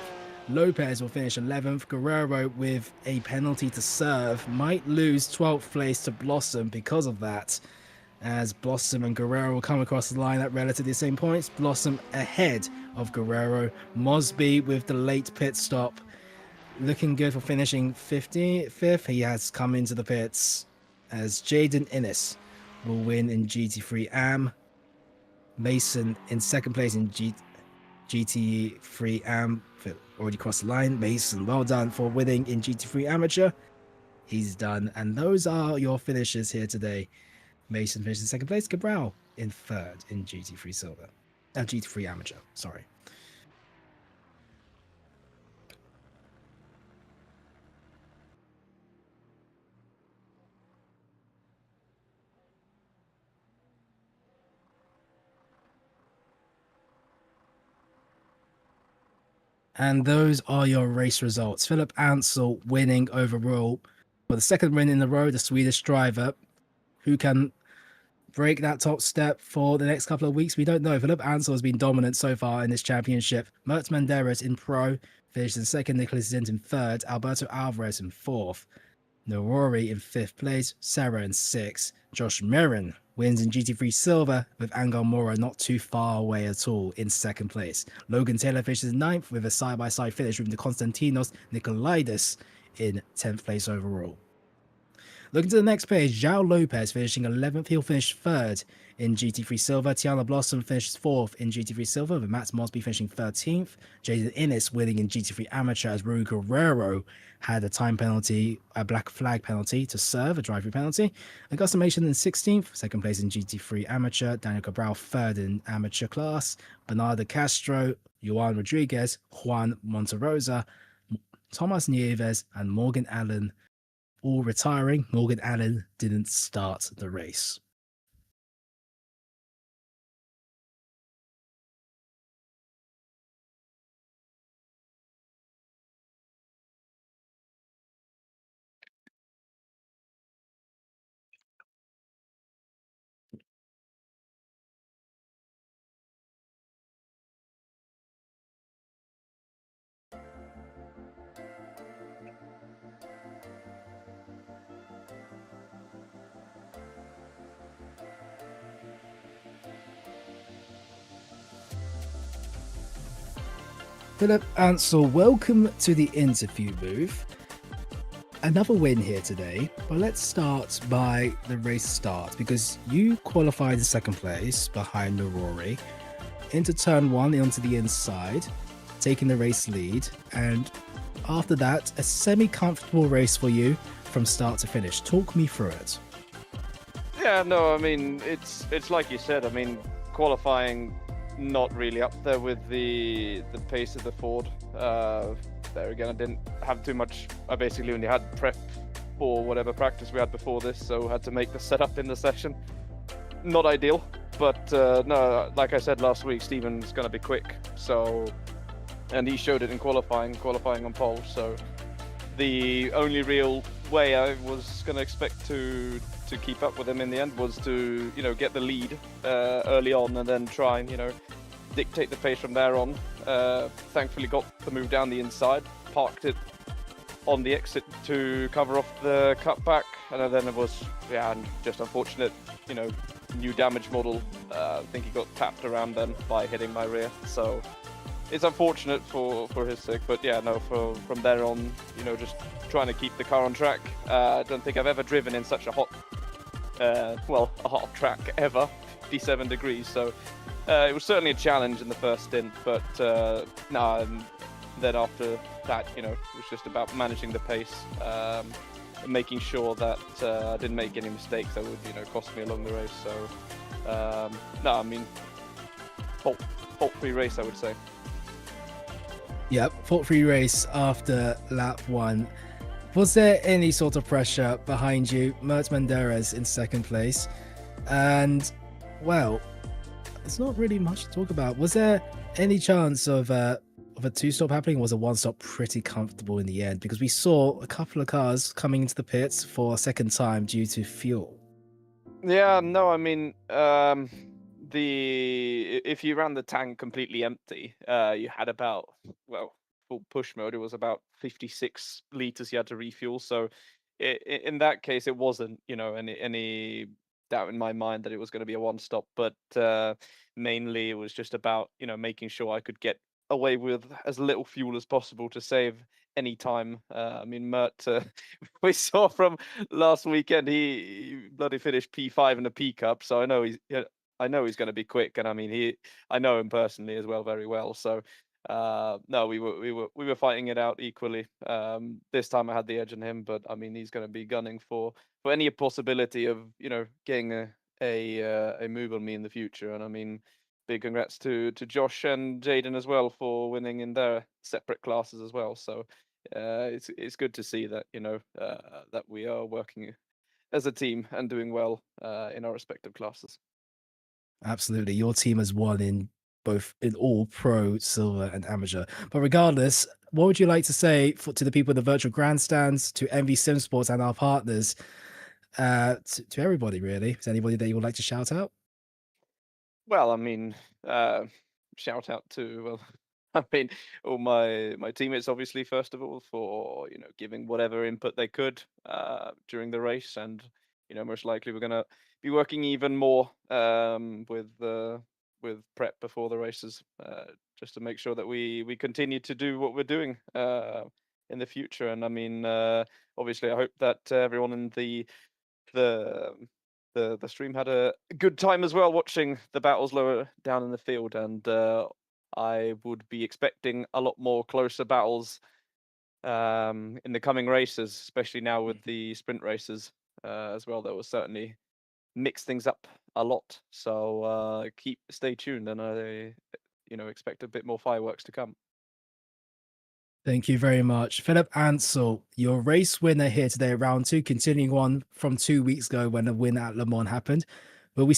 Lopez will finish 11th. Guerrero, with a penalty to serve, might lose 12th place to Blossom because of that, as Blossom and Guerrero will come across the line at relatively the same points. Blossom ahead of Guerrero. Mosby with the late pit stop, looking good for finishing 55th. He has come into the pits, as Jaden Innes will win in GT3 Am. Mason in second place in GT3 Am. Already crossed the line. Mason, well done for winning in GT3 Amateur. He's done. And those are your finishes here today. Mason finished in second place. Cabral in third in GT3 Silver. GT3 Amateur, sorry. And those are your race results. Philip Ansell winning overall for the second win in a row, the Swedish driver, who can break that top step for the next couple of weeks? We don't know. Philip Ansel has been dominant so far in this championship. Mert Menderes in pro finished in second, Nicholas Zint in third, Alberto Alvarez in fourth, Norori in fifth place, Sarah in sixth, Josh Mirren wins in GT3 Silver with Angel Mora not too far away at all in second place. Logan Taylor finishes ninth with a side-by-side finish with the Konstantinos Nikolaidis in 10th place overall. Looking to the next page, João Lopez finishing 11th. He'll finish third in GT3 Silver. Tiana Blossom finishes fourth in GT3 Silver, with Matt Mosby finishing 13th. Jaden Innes winning in GT3 Amateur as Rui Guerrero had a time penalty, a black flag penalty to serve, a drive-through penalty. Augusta Mason in 16th, second place in GT3 Amateur. Daniel Cabral third in Amateur class. Bernardo Castro, Juan Rodriguez, Juan Monterosa, Thomas Nieves, and Morgan Allen all retiring. Morgan Allen didn't start the race. Philip Ansel, welcome to the interview booth. Another win here today, but let's start by the race start, because you qualified in second place behind Norori into turn one onto the inside, taking the race lead, and after that, a semi-comfortable race for you from start to finish. Talk me through it. Yeah, no, I mean, it's like you said, I mean, qualifying not really up there with the pace of the Ford. There again, I didn't have too much. I basically only had prep for whatever practice we had before this, so had to make the setup in the session. Not ideal, but no, like I said last week, Steven's going to be quick, so, and he showed it in qualifying on pole, so the only real way I was going to expect to keep up with him in the end was to, get the lead early on and then try and, dictate the pace from there on. Thankfully got the move down the inside, parked it on the exit to cover off the cutback, and then it was, just unfortunate, new damage model. I think he got tapped around then by hitting my rear, so it's unfortunate for his sake, but from there on, just trying to keep the car on track. I don't think I've ever driven in such a hot track ever, 57 degrees, so it was certainly a challenge in the first stint, but and then after that, it was just about managing the pace, and making sure that I didn't make any mistakes that would, cost me along the race, so I mean, fault-free race, I would say. Yep, fault-free race after lap one. Was there any sort of pressure behind you? Mert Menderes in second place. And, well, there's not really much to talk about. Was there any chance of a two-stop happening? Or was a one-stop pretty comfortable in the end? Because we saw a couple of cars coming into the pits for a second time due to fuel. Yeah, no, I mean, if you ran the tank completely empty, you had about, full push mode, it was about 56 liters you had to refuel. So in that case, it wasn't, any doubt in my mind that it was going to be a one-stop, but mainly it was just about, making sure I could get away with as little fuel as possible to save any time. I mean, Mert, we saw from last weekend, he bloody finished P5 in a P Cup, so I know he's going to be quick, and I mean, I know him personally as well very well. So no, we were fighting it out equally. This time I had the edge on him, but I mean, he's going to be gunning for any possibility of getting a move on me in the future. And I mean, big congrats to Josh and Jaden as well for winning in their separate classes as well. So it's good to see that that we are working as a team and doing well in our respective classes. Absolutely. Your team has won in all pro, silver, and amateur. But regardless, what would you like to say to the people in the virtual grandstands, to Envy Simsports and our partners? to everybody, really. Is there anybody that you would like to shout out? Well, I mean, shout out to I mean, all my teammates, obviously, first of all, for giving whatever input they could during the race, and most likely we're gonna be working even more with prep before the races, just to make sure that we continue to do what we're doing in the future. And I mean, obviously, I hope that everyone in the the stream had a good time as well, watching the battles lower down in the field. And I would be expecting a lot more closer battles in the coming races, especially now with the sprint races as well. That will certainly mix things up a lot. So stay tuned, and I expect a bit more fireworks to come. Thank you very much. Philip Ansel, your race winner here today, round 2, continuing on from 2 weeks ago when the win at Le Mans happened. Will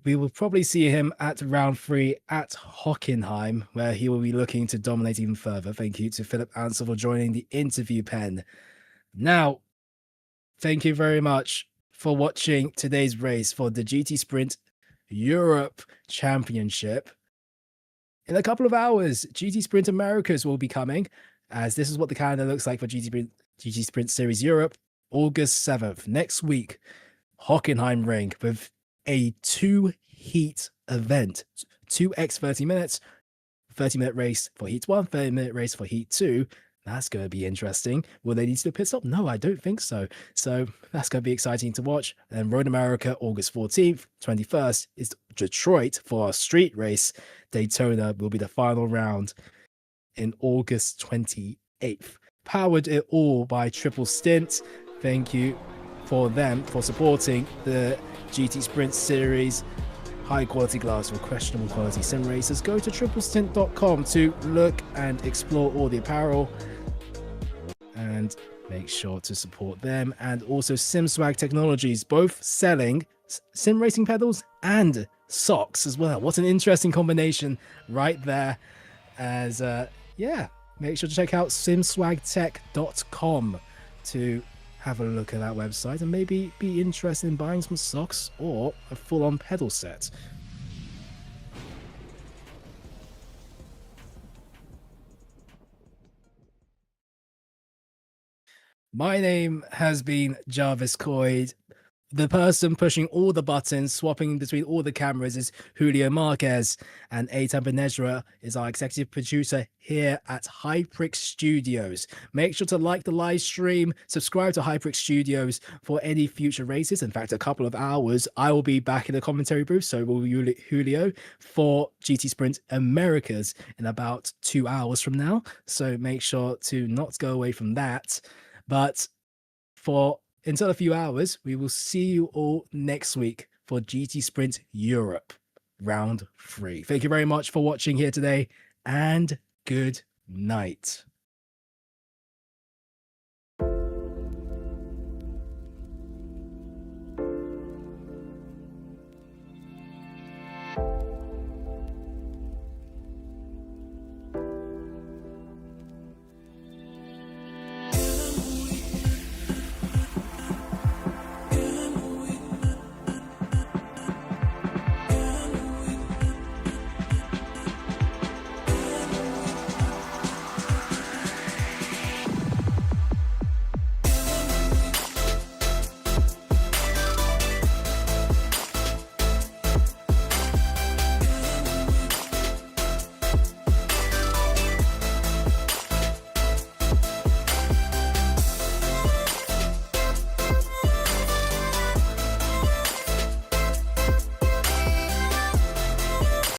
we will probably see him at round 3 at Hockenheim, where he will be looking to dominate even further. Thank you to Philip Ansel for joining the interview pen. Now, thank you very much for watching today's race for the GT Sprint Europe Championship. In a couple of hours, GT Sprint Americas will be coming, as this is what the calendar looks like for GT Sprint Series Europe, August 7th, next week, Hockenheim Ring, with a 2-heat event, 2x 30 minutes, 30-minute race for Heat 1, 30-minute race for Heat 2. That's going to be interesting. Will they need to do a pit stop? No, I don't think so. So that's going to be exciting to watch. And Road America, August 14th, 21st is Detroit for a street race. Daytona will be the final round in August 28th. Powered it all by Triple Stint. Thank you for them for supporting the GT Sprint Series. High quality glass for questionable quality sim racers. Go to triplestint.com to look and explore all the apparel, and make sure to support them. And also SimSwag Technologies, both selling sim racing pedals and socks as well. What an interesting combination right there. As yeah, make sure to check out simswagtech.com to have a look at that website and maybe be interested in buying some socks or a full-on pedal set. My name has been Jarvis Coyd. The person pushing all the buttons, swapping between all the cameras, is Julio Marquez, and Eitan Benezra is our executive producer here at HyPrix Studios. Make sure to like the live stream, subscribe to HyPrix Studios for any future races. In fact, a couple of hours, I will be back in the commentary booth, so will Julio, for GT Sprint Americas in about 2 hours from now. So make sure to not go away from that. But until a few hours, we will see you all next week for GT Sprint Europe, round 3. Thank you very much for watching here today, and good night.